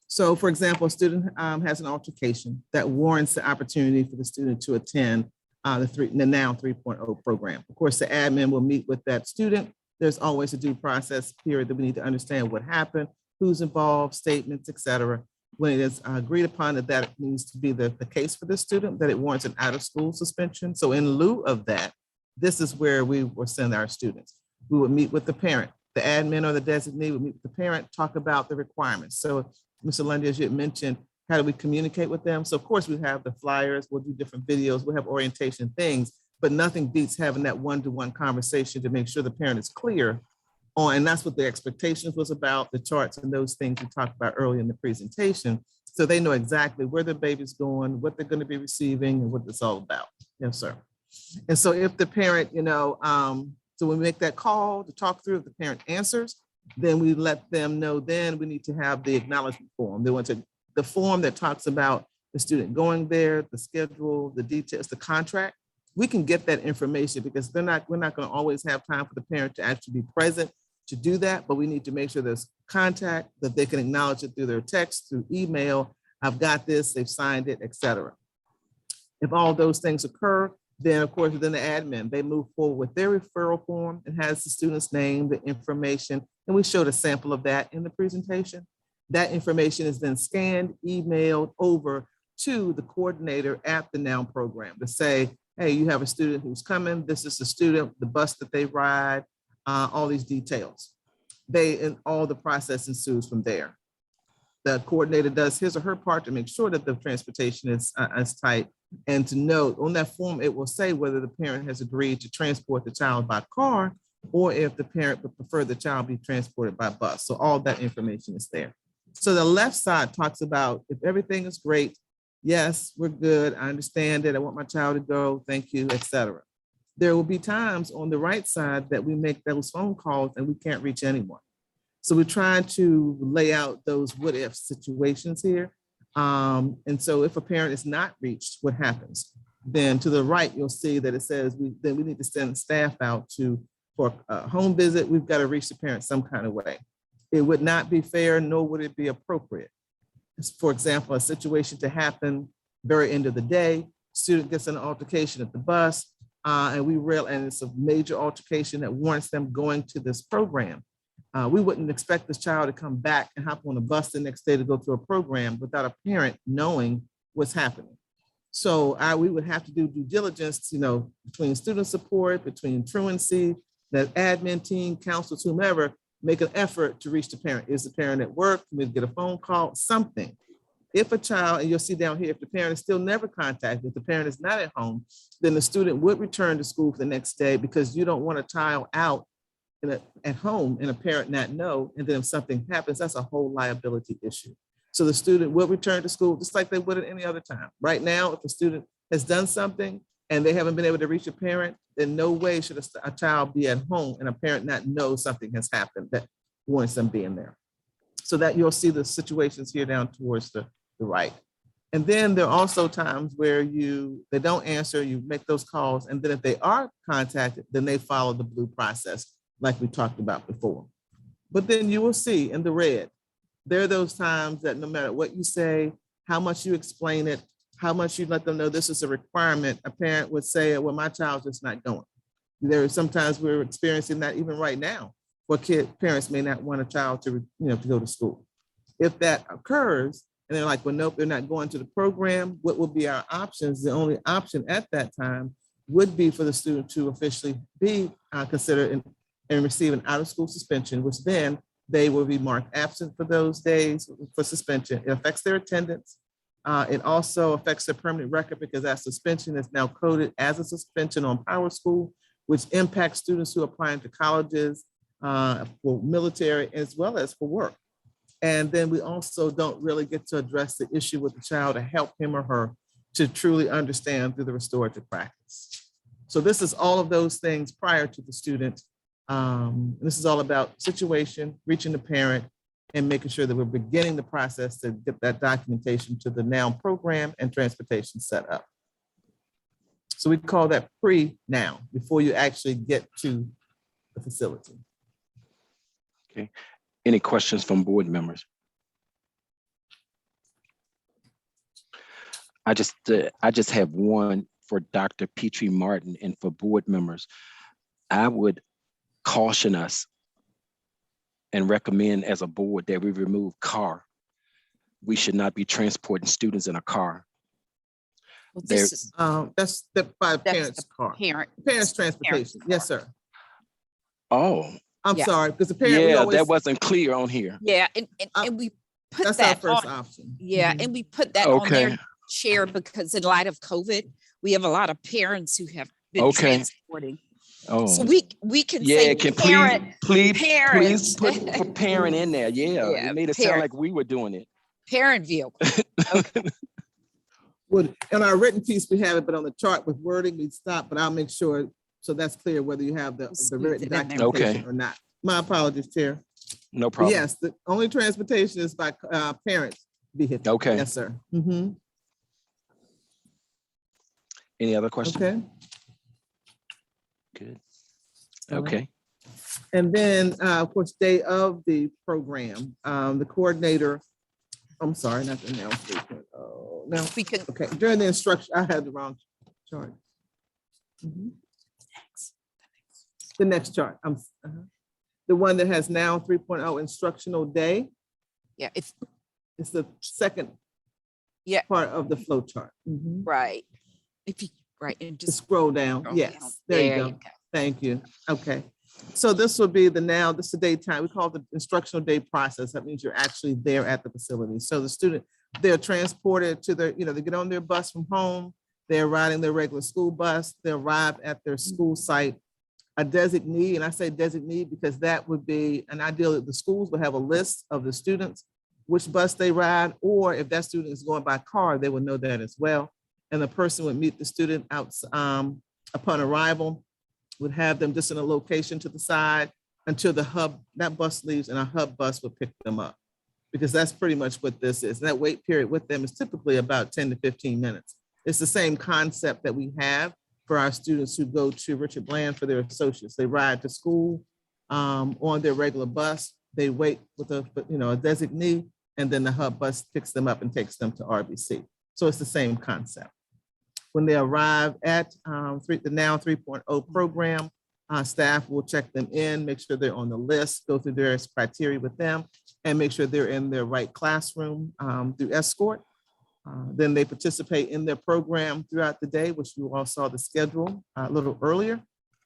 So for example, a student has an altercation that warrants the opportunity for the student to attend the Now 3.0 program. Of course, the admin will meet with that student. There's always a due process period that we need to understand what happened, who's involved, statements, et cetera. when it is agreed upon that that needs to be the case for the student, that it warrants an out-of-school suspension. So in lieu of that, this is where we will send our students. We would meet with the parent, the admin or the designee would meet with the parent, talk about the requirements. So Mr. Lundy, as you had mentioned, how do we communicate with them? So of course we have the flyers, we'll do different videos, we'll have orientation things, but nothing beats having that one-to-one conversation to make sure the parent is clear on, and that's what the expectations was about, the charts and those things we talked about earlier in the presentation. So they know exactly where the baby's going, what they're going to be receiving, and what it's all about. Yes, sir. And so if the parent, so when we make that call to talk through, if the parent answers, then we let them know, then we need to have the acknowledgement form. They want to, the form that talks about the student going there, the schedule, the details, the contract. We can get that information because we're not going to always have time for the parent to actually be present to do that, but we need to make sure there's contact, that they can acknowledge it through their text, through email. I've got this, they've signed it, etc. If all those things occur, then of course, within the admin, they move forward with their referral form. It has the student's name, the information, and we showed a sample of that in the presentation. That information is then scanned, emailed over to the coordinator at the NOW program to say, hey, you have a student who's coming, this is the student, the bus that they ride, all these details. And all the process ensues from there. The coordinator does his or her part to make sure that the transportation is tight, and to note on that form, it will say whether the parent has agreed to transport the child by car or if the parent would prefer the child be transported by bus. So all that information is there. So the left side talks about if everything is great, yes, we're good, I understand it, I want my child to go, thank you, etc. There will be times on the right side that we make those phone calls and we can't reach anyone. So we're trying to lay out those what if situations here. And so if a parent is not reached, what happens? Then to the right, you'll see that it says we need to send staff out for a home visit. We've got to reach the parent some kind of way. It would not be fair, nor would it be appropriate. For example, a situation to happen very end of the day, student gets an altercation at the bus, and it's a major altercation that warrants them going to this program. We wouldn't expect this child to come back and hop on a bus the next day to go to a program without a parent knowing what's happening. So we would have to do due diligence, between student support, between truancy, the admin team, counselors, whomever, make an effort to reach the parent. Is the parent at work? Can we get a phone call? Something. If a child, and you'll see down here, if the parent is still never contacted, if the parent is not at home, then the student would return to school for the next day because you don't want a child out at home and a parent not know, and then if something happens, that's a whole liability issue. So the student will return to school just like they would at any other time. Right now, if a student has done something and they haven't been able to reach a parent, then no way should a child be at home and a parent not know something has happened that warrants them being there. So that you'll see the situations here down towards the right. And then there are also times where they don't answer, you make those calls, and then if they are contacted, then they follow the blue process like we talked about before. But then you will see in the red, there are those times that no matter what you say, how much you explain it, how much you let them know this is a requirement, a parent would say, well, my child's just not going. There are sometimes we're experiencing that even right now, where parents may not want a child to go to school. If that occurs, and they're like, well, nope, they're not going to the program, what will be our options? The only option at that time would be for the student to officially be considered and receive an out-of-school suspension, which then they will be marked absent for those days for suspension. It affects their attendance. It also affects their permanent record because that suspension is now coded as a suspension on PowerSchool, which impacts students who are applying to colleges, for military, as well as for work. And then we also don't really get to address the issue with the child to help him or her to truly understand through the restorative practice. So this is all of those things prior to the student. This is all about situation, reaching the parent, and making sure that we're beginning the process to get that documentation to the NOW program and transportation set up. So we call that pre-NOW, before you actually get to the facility. Okay. Any questions from board members? I just have one for Dr. Petrie Martin and for board members. I would caution us and recommend as a board that we remove car we should not be transporting students in a car. Well, There- this is That's the by That's parents' car. parent. Parents' transportation. Yes, sir. Oh, I'm Yeah. sorry, because the parent, we yeah, always, that wasn't clear on here. Yeah, and Uh, we put that's our that first on. option. Yeah, Mhm. and we put that on Okay, their share because in light of COVID, we have a lot of parents who have been Okay. transporting. oh. So we can Yeah, say can parent, please parents. put parent in there. Yeah, Yeah, it made it sound parent. like we were doing it. parent vehicle. Okay. Would, in our written piece, we have it, but on the chart with wording, we stop, but I'll make sure, so that's clear whether you have the Squeeze written it in there. documentation Okay. or not. My apologies, Chair. No But problem. yes, the only transportation is by parents' vehicle. Okay. Yes, sir. Mhm. Any other questions? Okay. Good. All right. Okay. And then, of course, day of the program, the coordinator, I'm sorry, not the announcement. Oh, no, We can, okay, during the instruction, I had the wrong chart. Mhm. The next chart, the one that has now 3.0 instructional day, yeah, if, it's the second Yeah. part of the flow chart. Mhm. right. If you, right, and Just just. scroll down, scroll yes, down. there you go. Thank you. Okay. So this will be this is the daytime. We call it the instructional day process. That means you're actually there at the facility. So the student, they're transported to their, they get on their bus from home. They're riding their regular school bus. They arrive at their school site. A designee, and I say designee because that would be an ideal that the schools would have a list of the students, which bus they ride, or if that student is going by car, they would know that as well. And the person would meet the student out upon arrival, would have them just in a location to the side until the hub, that bus leaves and a hub bus would pick them up. Because that's pretty much what this is. And that wait period with them is typically about 10 to 15 minutes. It's the same concept that we have for our students who go to Richard Bland for their associates. They ride to school on their regular bus. They wait with a designee, and then the hub bus picks them up and takes them to RBC. So it's the same concept. When they arrive at the Now 3.0 program, staff will check them in, make sure they're on the list, go through various criteria with them, and make sure they're in their right classroom through escort. Then they participate in their program throughout the day, which you all saw the schedule a little earlier.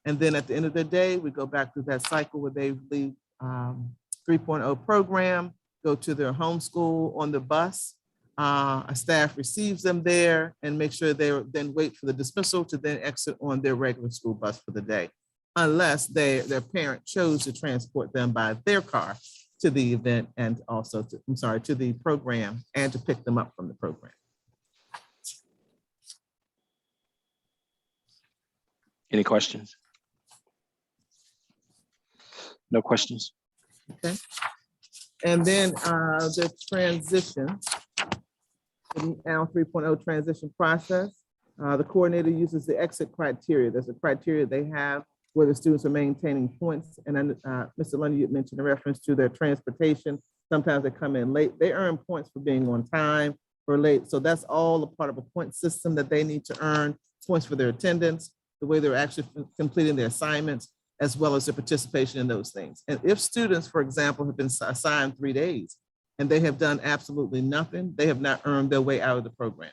And then at the end of the day, we go back through that cycle where they leave 3.0 program, go to their home school on the bus. A staff receives them there and make sure they then wait for the dismissal to then exit on their regular school bus for the day, unless their parent chose to transport them by their car to the event and also to the program and to pick them up from the program. Any questions? No questions? Okay. And then the transition, the Now 3.0 transition process, the coordinator uses the exit criteria. There's a criteria they have where the students are maintaining points. And then Mr. Lundy, you mentioned a reference to their transportation. Sometimes they come in late. They earn points for being on time or late. So that's all a part of a point system that they need to earn points for their attendance, the way they're actually completing their assignments, as well as their participation in those things. And if students, for example, have been assigned 3 days and they have done absolutely nothing, they have not earned their way out of the program.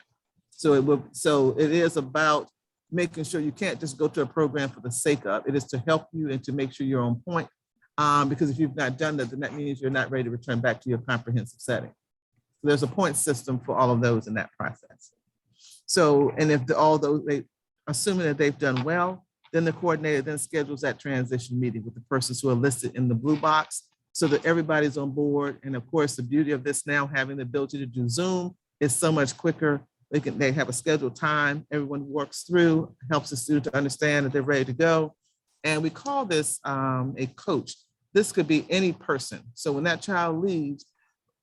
So it is about making sure you can't just go to a program for the sake of. It is to help you and to make sure you're on point. Because if you've not done that, then that means you're not ready to return back to your comprehensive setting. So there's a point system for all of those in that process. So, and if assuming that they've done well, then the coordinator then schedules that transition meeting with the persons who are listed in the blue box so that everybody's on board. And of course, the beauty of this now, having the ability to do Zoom, is so much quicker. They have a scheduled time. Everyone works through, helps the student to understand that they're ready to go. And we call this a coach. This could be any person. So when that child leaves,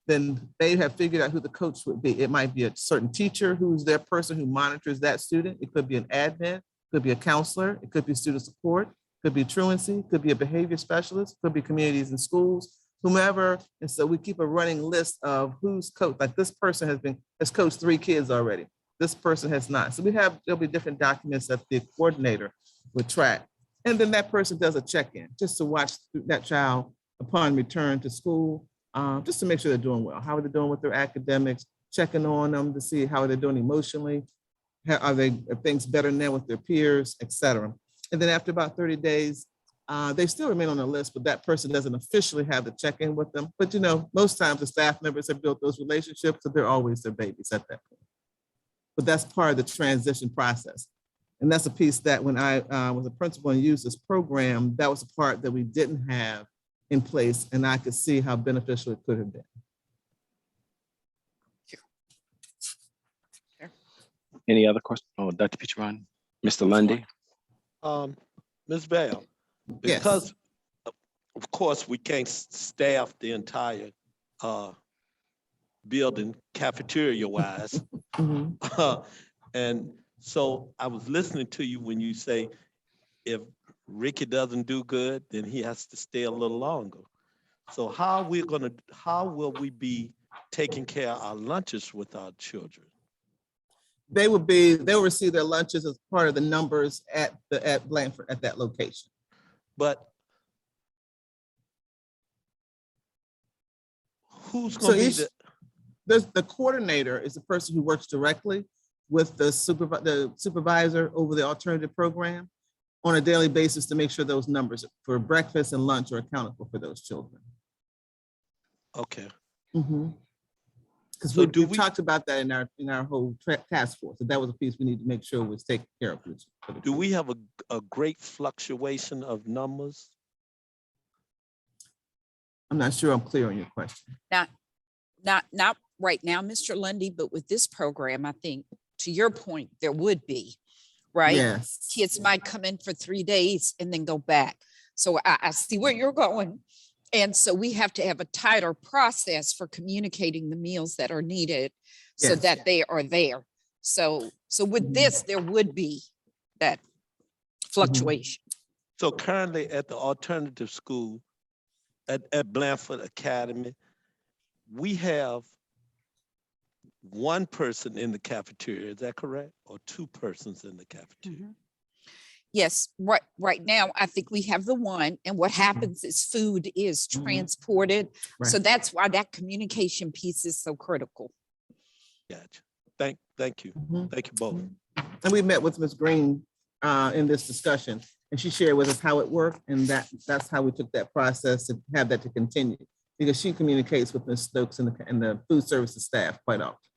then they have figured out who the coach would be. It might be a certain teacher who's their person who monitors that student. It could be an admin, could be a counselor, it could be student support, could be truancy, could be a behavior specialist, could be communities and schools, whomever. And so we keep a running list of who's coached. Like this person has coached 3 kids already. This person has not. So there'll be different documents that the coordinator would track. And then that person does a check-in just to watch that child upon return to school. just to make sure they're doing well. How are they doing with their academics? Checking on them to see how they're doing emotionally. Are things better now with their peers, et cetera. And then after about 30 days, they still remain on the list, but that person doesn't officially have to check in with them. But most times the staff members have built those relationships, so they're always their babies at that point. But that's part of the transition process. And that's a piece that when I was a principal and used this program, that was a part that we didn't have in place, and I could see how beneficial it could have been. Any other questions? Oh, Dr. Pichron, Mr. Lundy. Ms. Bell, Yes. because of course we can't staff the entire building cafeteria wise. Mhm. And so I was listening to you when you say, if Ricky doesn't do good, then he has to stay a little longer. So how will we be taking care of our lunches with our children? They'll receive their lunches as part of the numbers at Blandford at that location. But who's going to be the coordinator is the person who works directly with the supervisor over the alternative program on a daily basis to make sure those numbers for breakfast and lunch are accountable for those children. Okay. Because So we talked about that in our whole task force. So that was a piece we need to make sure was taken care of. Do we have a great fluctuation of numbers? I'm not sure I'm clear on your question. Not right now, Mr. Lundy, but with this program, I think to your point, there would be, right? Yes. Kids might come in for 3 days and then go back. So I see where you're going. And so we have to have a tighter process for communicating the meals that are needed so Yes. that they are there. So with this, there would be that fluctuation. So currently at the alternative school at Blandford Academy, we have one person in the cafeteria, is that correct? Or two persons in the cafeteria? Yes, right now, I think we have the one, and what happens is food is transported. So Right. that's why that communication piece is so critical. Gotcha. Thank you. Thank you both. And we met with Ms. Green in this discussion, and she shared with us how it worked, and that's how we took that process to have that to continue, because she communicates with Ms. Stokes and the food services staff quite often.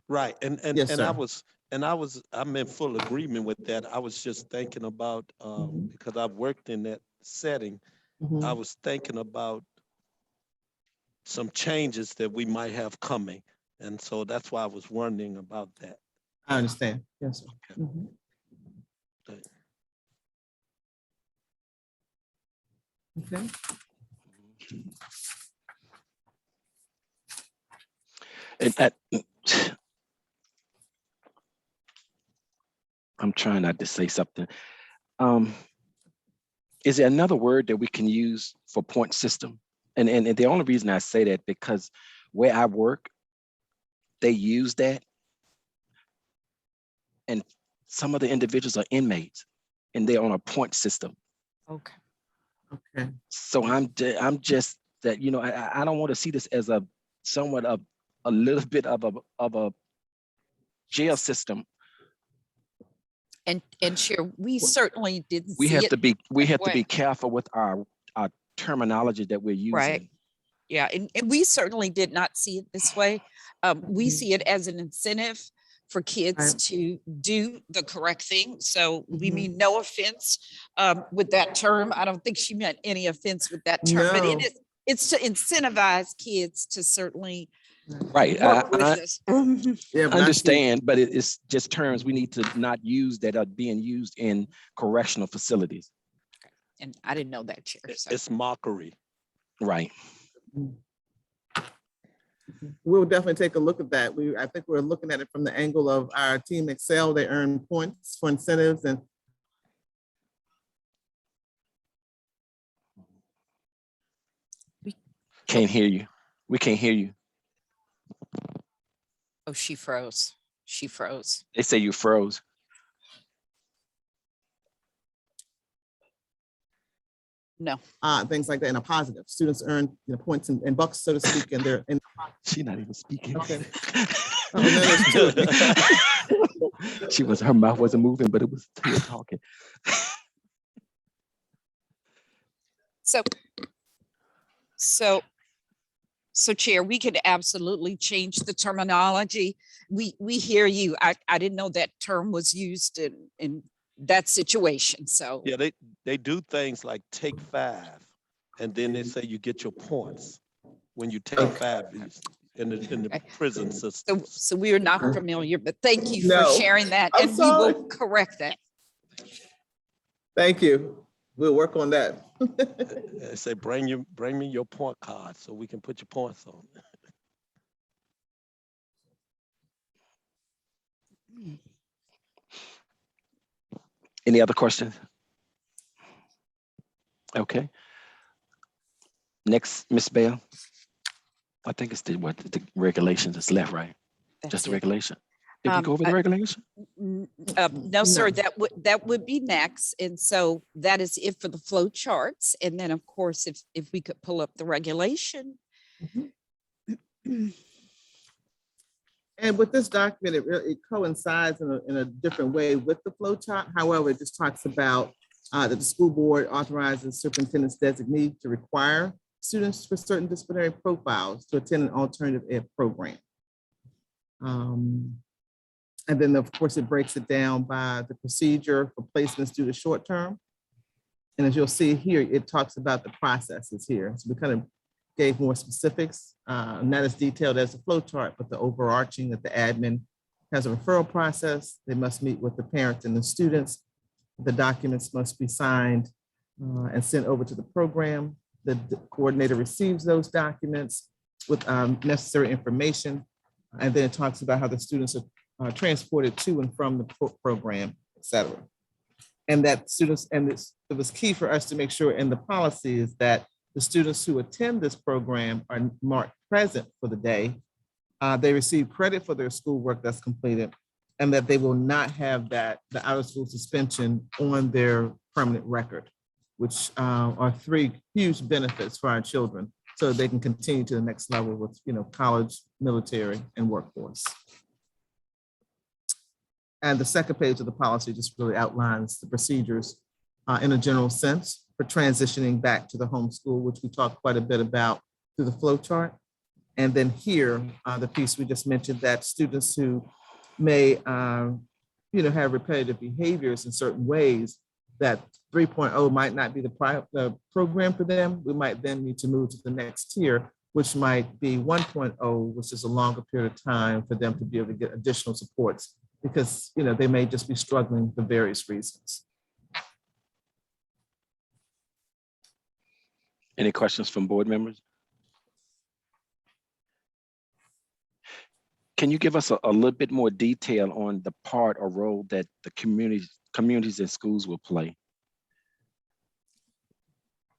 Right, and Yes, sir. I'm in full agreement with that. I was just thinking about, because I've worked in that setting, I was thinking about some changes that we might have coming. And so that's why I was wondering about that. I understand. Yes, sir. Okay. Okay. I'm trying not to say something. Is there another word that we can use for point system? And the only reason I say that, because where I work, they use that. And some of the individuals are inmates and they're on a point system. Okay. Okay. So I'm just that, I don't want to see this as a somewhat of a little bit of a jail system. And sure, we certainly didn't We see have it to be that way. careful with our terminology that we're using. Right. Yeah, and we certainly did not see it this way. We see it as an incentive for kids Right. to do the correct thing. So we mean no offense with that term. I don't think she meant any offense with that term, but No. it's to incentivize kids to certainly Right. work with I us. Yeah, but understand, but it's just terms we need to not use that are being used in correctional facilities. And I didn't know that, Chair. So. It's mockery. Right. We'll definitely take a look at that. I think we're looking at it from the angle of our team excel. They earn points for incentives and Can't hear you. We can't hear you. Oh, she froze. She froze. They say you froze. No. Things like that in a positive. Students earn points and bucks, so to speak, and they're in. She's not even speaking. Okay. Oh, and then there's two of me. Her mouth wasn't moving, but it was her talking. So Chair, we could absolutely change the terminology. We hear you. I didn't know that term was used in that situation. So Yeah, they do things like take 5, and then they say you get your points when you take 5 in the prison system. so we are not familiar, but thank you for No, sharing that, I'm and sorry. we will correct that. Thank you. We'll work on that. They say bring me your point card so we can put your points on. Any other questions? Okay. Next, Ms. Bell. I think it's the regulations that's left, right? That's Just the it. regulation. Did we go over the regulation? No, sir, that would be next. And so that is it for the flow charts. And then, of course, if we could pull up the regulation. And with this document, it coincides in a different way with the flow chart. However, it just talks about that the school board authorizes superintendent's designee to require students for certain disciplinary profiles to attend an alternative ed program. And then, of course, it breaks it down by the procedure for placements due to short term. And as you'll see here, it talks about the processes here. So we kind of gave more specifics, not as detailed as the flow chart, but the overarching that the admin has a referral process. They must meet with the parents and the students. The documents must be signed and sent over to the program. The coordinator receives those documents with necessary information. And then it talks about how the students are transported to and from the program, et cetera. And that students, and it was key for us to make sure in the policy is that the students who attend this program are marked present for the day. They receive credit for their schoolwork that's completed, and that they will not have the out of school suspension on their permanent record, which are 3 huge benefits for our children, so they can continue to the next level with college, military, and workforce. And the second page of the policy just really outlines the procedures in a general sense for transitioning back to the homeschool, which we talked quite a bit about through the flow chart. And then here, the piece we just mentioned, that students who may have repetitive behaviors in certain ways, that 3.0 might not be the program for them. We might then need to move to the next tier, which might be 1.0, which is a longer period of time for them to be able to get additional supports, because they may just be struggling for various reasons. Any questions from board members? Can you give us a little bit more detail on the part or role that the communities and schools will play?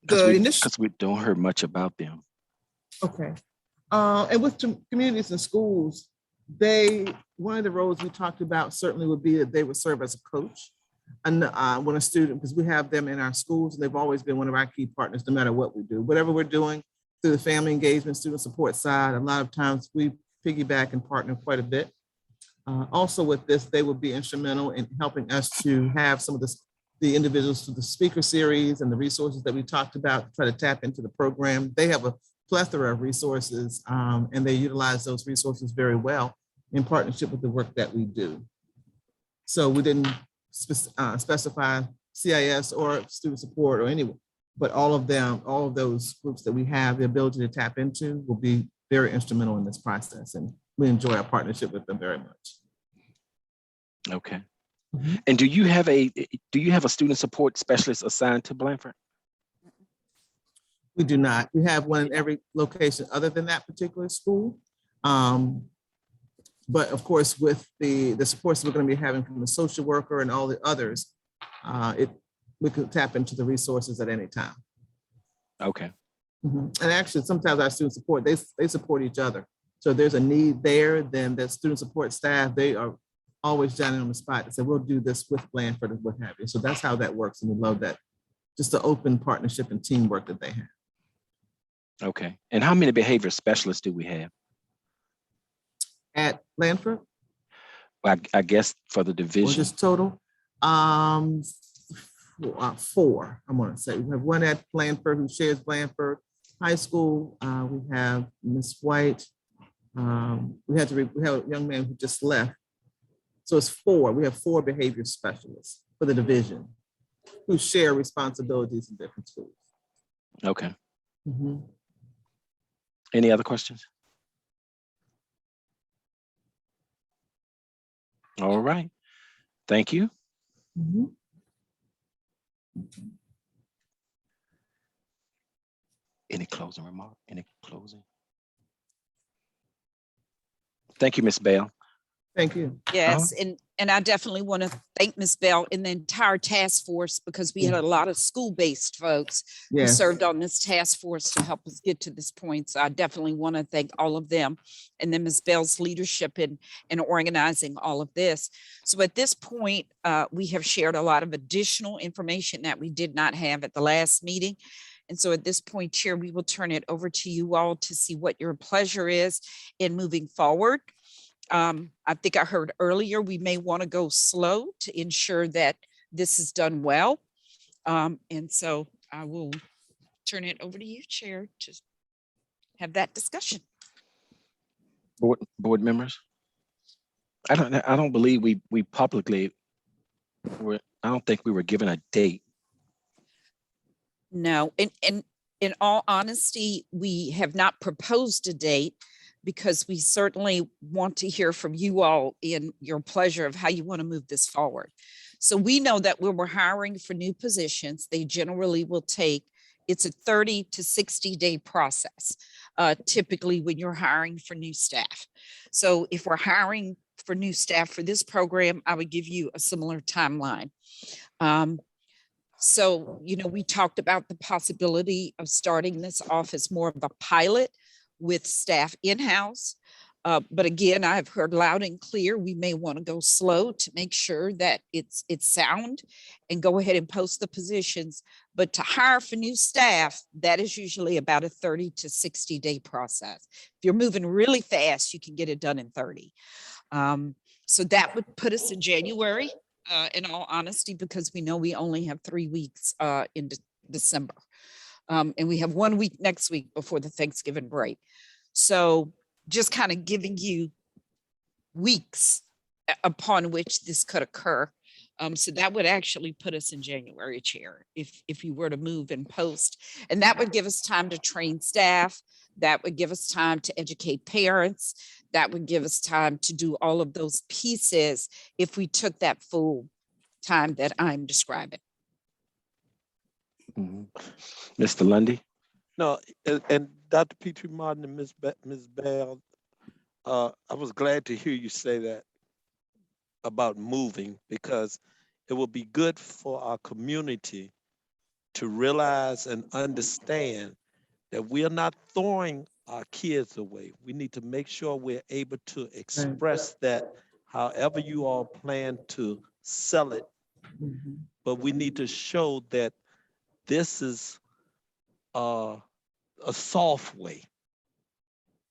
Because we don't hear much about them. Okay. And with communities and schools, one of the roles we talked about certainly would be that they would serve as a coach. And when a student, because we have them in our schools, and they've always been one of our key partners, no matter what we do. Whatever we're doing through the family engagement, student support side, a lot of times we piggyback and partner quite a bit. Also with this, they will be instrumental in helping us to have some of the individuals through the speaker series and the resources that we talked about, try to tap into the program. They have a plethora of resources, and they utilize those resources very well in partnership with the work that we do. So we didn't specify CIS or student support or anyone, but all of those groups that we have the ability to tap into will be very instrumental in this process, and we enjoy our partnership with them very much. Okay. And do you have a student support specialist assigned to Blandford? We do not. We have one in every location other than that particular school. But of course, with the supports we're going to be having from the social worker and all the others, we can tap into the resources at any time. Okay. And actually, sometimes our student support, they support each other. So if there's a need there, then the student support staff, they are always down on the spot and say, we'll do this with Blandford and what have you. So that's how that works, and we love that just the open partnership and teamwork that they have. Okay. And how many behavior specialists do we have? At Blandford, I guess for the or division. just total? Four, I want to say. We have one at Blandford who shares Blandford High School. We have Ms. White. We have a young man who just left. So it's four. We have four behavior specialists for the division who share responsibilities in different schools. Okay. Mhm. Any other questions? All right. Thank you. Mhm. Any closing remark? Any closing? Thank you, Ms. Bell. Thank you. Yes, and I definitely want to thank Ms. Bell and the entire task force, because we had a lot of school-based folks who Yes. served on this task force to help us get to this point. So I definitely want to thank all of them, and then Ms. Bell's leadership in organizing all of this. So at this point, we have shared a lot of additional information that we did not have at the last meeting. And so at this point, Chair, we will turn it over to you all to see what your pleasure is in moving forward. I think I heard earlier, we may want to go slow to ensure that this is done well. And so I will turn it over to you, Chair, to have that discussion. Board members? I don't believe we publicly were, I don't think we were given a date. No, and in all honesty, we have not proposed a date, because we certainly want to hear from you all in your pleasure of how you want to move this forward. So we know that when we're hiring for new positions, they generally will take, it's a 30 to 60 day process, typically when you're hiring for new staff. So if we're hiring for new staff for this program, I would give you a similar timeline. So, we talked about the possibility of starting this off as more of a pilot with staff in-house. But again, I've heard loud and clear, we may want to go slow to make sure that it's sound and go ahead and post the positions. But to hire for new staff, that is usually about a 30 to 60 day process. If you're moving really fast, you can get it done in 30. So that would put us in January, in all honesty, because we know we only have 3 weeks in December. And we have 1 week next week before the Thanksgiving break. So just kind of giving you weeks upon which this could occur. So that would actually put us in January, Chair, if you were to move and post. And that would give us time to train staff. That would give us time to educate parents. That would give us time to do all of those pieces if we took that full time that I'm describing. Mr. Lundy? No, and Dr. Petrie Martin and Ms. Bell, I was glad to hear you say that about moving, because it will be good for our community to realize and understand that we are not throwing our kids away. We need to make sure we're able to express that however you all plan to sell it, but we need to show that this is a soft way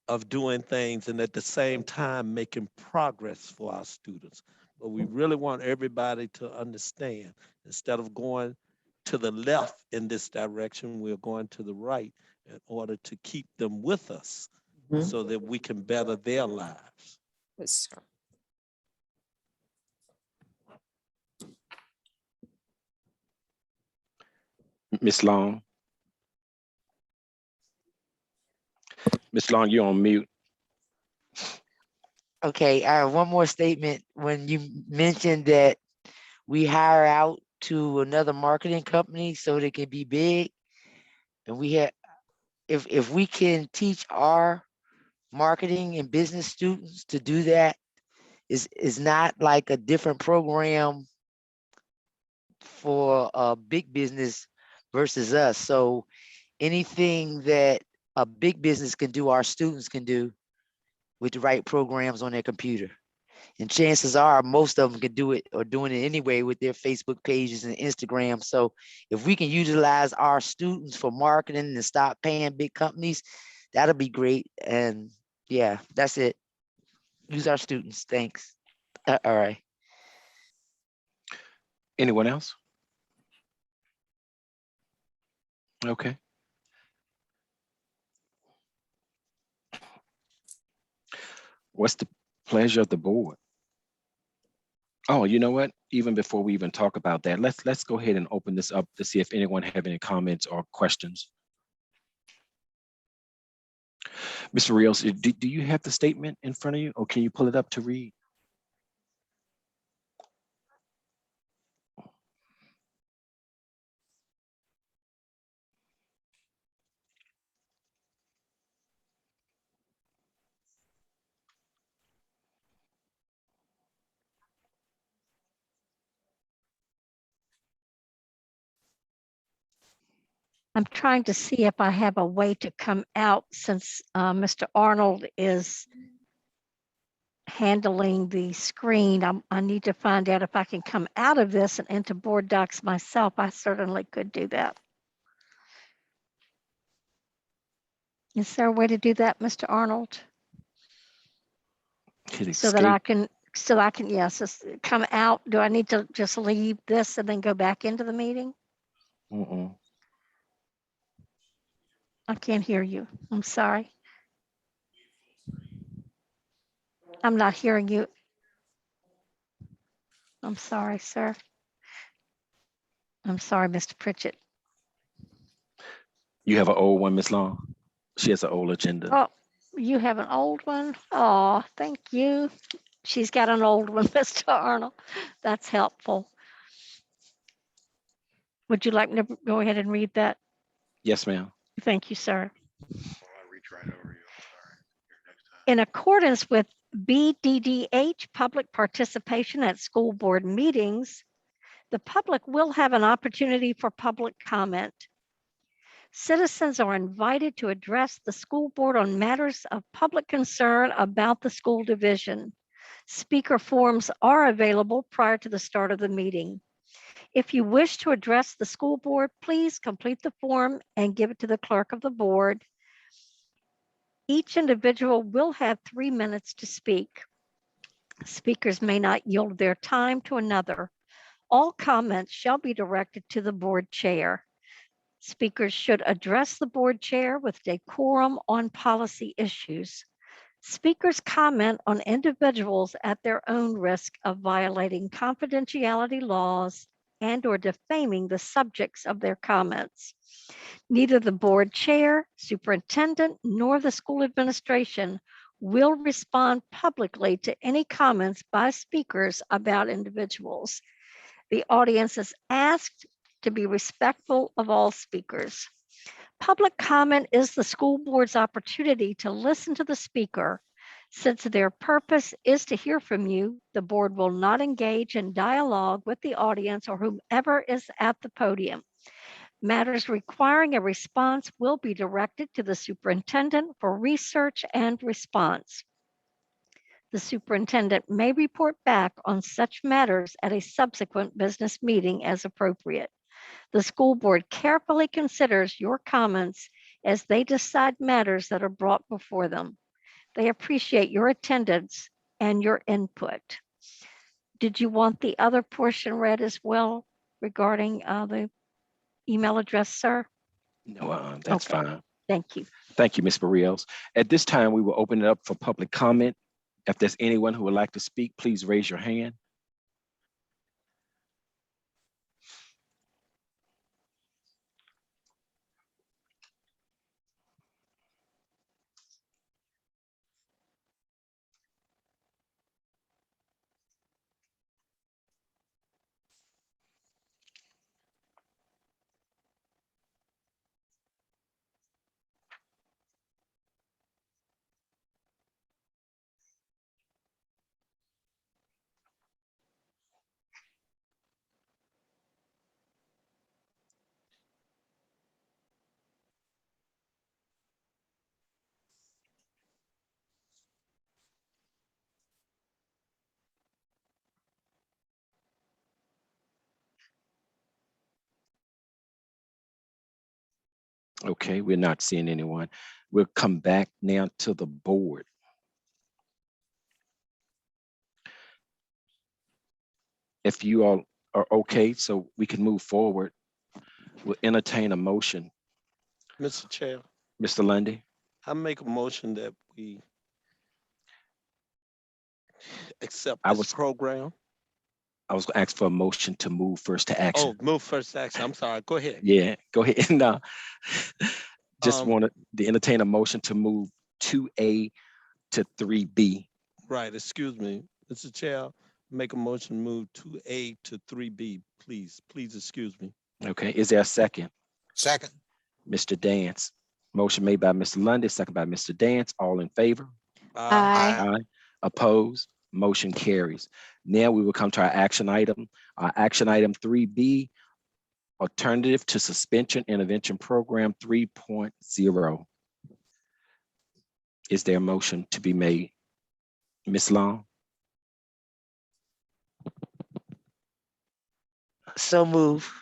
of doing things, and at the same time making progress for our students. But we really want everybody to understand, instead of going to the left in this direction, we're going to the right in order to keep them with us so that we can better their lives. Yes, sir. Ms. Long? Ms. Long, you're on mute. Okay, I have one more statement. When you mentioned that we hire out to another marketing company so they can be big, and we have, if we can teach our marketing and business students to do that, is not like a different program for a big business versus us. So anything that a big business can do, our students can do with the right programs on their computer. And chances are most of them can do it or doing it anyway with their Facebook pages and Instagram. So if we can utilize our students for marketing and stop paying big companies, that'll be great. And yeah, that's it. Use our students. Thanks. All right. Anyone else? Okay. What's the pleasure of the board? Oh, you know what? Even before we even talk about that, let's go ahead and open this up to see if anyone have any comments or questions. Mr. Rios, do you have the statement in front of you, or can you pull it up to read? I'm trying to see if I have a way to come out since Mr. Arnold is handling the screen. I need to find out if I can come out of this and into board docs myself. I certainly could do that. Is there a way to do that, Mr. Arnold? Hit So that escape. yes, just come out. Do I need to just leave this and then go back into the meeting? Mm-mm. I can't hear you. I'm sorry. I'm not hearing you. I'm sorry, sir. I'm sorry, Mr. Pritchett. You have an old one, Miss Long? She has an old agenda. Oh, you have an old one? Oh, thank you. She's got an old one, Mr. Arnold. That's helpful. Would you like me to go ahead and read that? Yes, ma'am. Thank you, sir. In accordance with BDDH, public participation at school board meetings, the public will have an opportunity for public comment. Citizens are invited to address the school board on matters of public concern about the school division. Speaker forms are available prior to the start of the meeting. If you wish to address the school board, please complete the form and give it to the clerk of the board. Each individual will have 3 minutes to speak. Speakers may not yield their time to another. All comments shall be directed to the board chair. Speakers should address the board chair with decorum on policy issues. Speakers comment on individuals at their own risk of violating confidentiality laws and or defaming the subjects of their comments. Neither the board chair, superintendent, nor the school administration will respond publicly to any comments by speakers about individuals. The audience is asked to be respectful of all speakers. Public comment is the school board's opportunity to listen to the speaker. Since their purpose is to hear from you, the board will not engage in dialogue with the audience or whomever is at the podium. Matters requiring a response will be directed to the superintendent for research and response. The superintendent may report back on such matters at a subsequent business meeting as appropriate. The school board carefully considers your comments as they decide matters that are brought before them. They appreciate your attendance and your input. Did you want the other portion read as well regarding the email address, sir? No, that's Okay. fine. Thank you. Thank you, Ms. Barrios. At this time, we will open it up for public comment. If there's anyone who would like to speak, please raise your hand. Okay, we're not seeing anyone. We'll come back now to the board. If you all are okay, so we can move forward, we'll entertain a motion. Mr. Chair, Mr. Lundy, I make a motion that we accept I this was program. going to ask for a motion to move first to action. Oh, move first action. I'm sorry. Go ahead. Yeah, go ahead. And just Um, wanted to entertain a motion to move 2A to 3B. Right, excuse me, Mr. Chair, make a motion to move 2A to 3B, please. Please excuse me. Okay, is there a second? Second. Mr. Dance. Motion made by Mr. Lundy, second by Mr. Dance. All in favor? Aye. Aye. Opposed? Motion carries. Now we will come to our action item. Our action item 3B, Alternative to Suspension Intervention Program 3.0. Is there a motion to be made? Ms. Long? So move.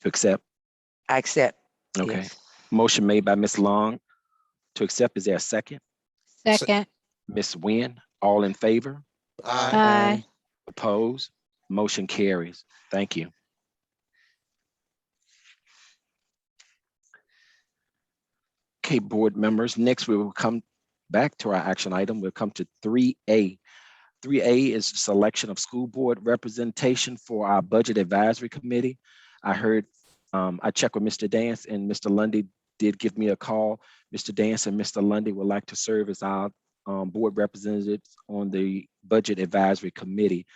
To accept? I accept. Okay. Yes. Motion made by Ms. Long to accept. Is there a second? Second. Ms. Nguyen, all in favor? Aye. Opposed? Motion carries. Thank you. Okay, board members, next we will come back to our action item. We'll come to 3A. 3A is selection of school board representation for our budget advisory committee. I heard, I checked with Mr. Dance and Mr. Lundy did give me a call. Mr. Dance and Mr. Lundy would like to serve as our board representatives on the budget advisory committee.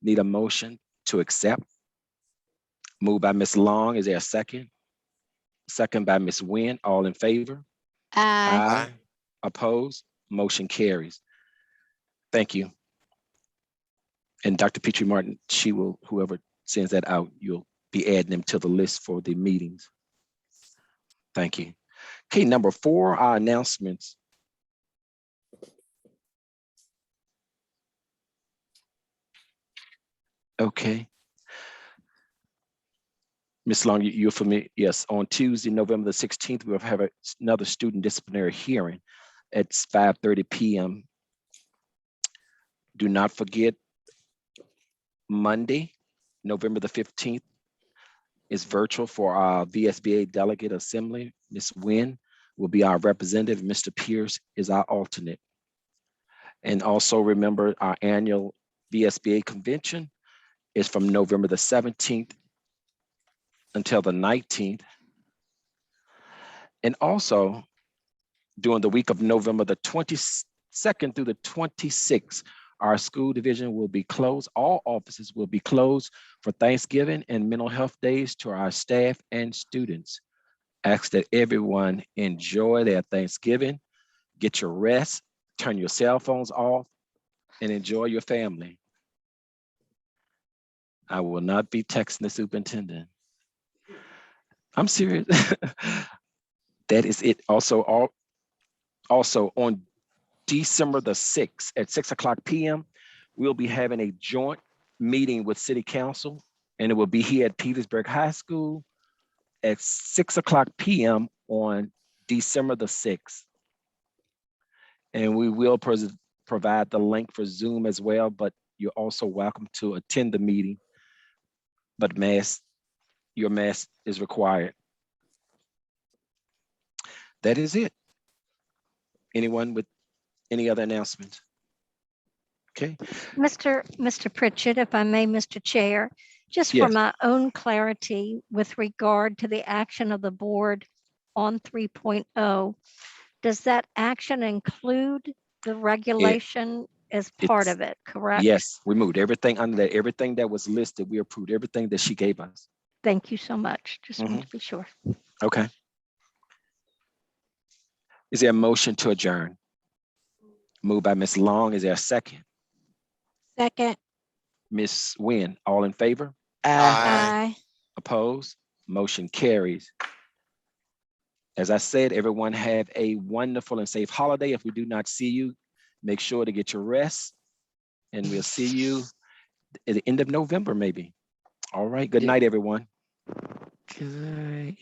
Need a motion to accept. Moved by Ms. Long. Is there a second? Second by Ms. Nguyen. All in favor? Aye. Opposed? Motion carries. Thank you. And Dr. Petrie Martin, she will, whoever sends that out, you'll be adding them to the list for the meetings. Thank you. Okay, number 4, our announcements. Okay. Ms. Long, you're familiar? Yes, on Tuesday, November the 16th, we'll have another student disciplinary hearing at 5:30 p.m. Do not forget, Monday, November the 15th is virtual for our VSBA Delegate Assembly. Ms. Nguyen will be our representative. Mr. Pierce is our alternate. And also remember, our annual VSBA convention is from November the 17th until the 19th. And also during the week of November the 22nd through the 26th, our school division will be closed. All offices will be closed for Thanksgiving and mental health days to our staff and students. Ask that everyone enjoy their Thanksgiving, get your rest, turn your cell phones off, and enjoy your family. I will not be texting the superintendent. I'm serious. That is it. Also on December the 6th at 6:00 p.m., we'll be having a joint meeting with City Council, and it will be here at Petersburg High School at 6:00 p.m. on December the 6th. And we will provide the link for Zoom as well, but you're also welcome to attend the meeting, but your mask is required. That is it. Anyone with any other announcements? Okay. Mr. Pritchett, if I may, Mr. Chair, just for Yes. my own clarity with regard to the action of the board on 3.0, does that action include the regulation as part it's- of it, correct? Yes, we moved everything under that, everything that was listed, we approved everything that she gave us. Thank you so much. Just want to be sure. Okay. Is there a motion to adjourn? Moved by Ms. Long. Is there a second? Second. Ms. Nguyen, all in favor? Aye. Opposed? Motion carries. As I said, everyone have a wonderful and safe holiday. If we do not see you, make sure to get your rest, and we'll see you at the end of November, maybe. All right. Good Yeah. night, everyone. Good night.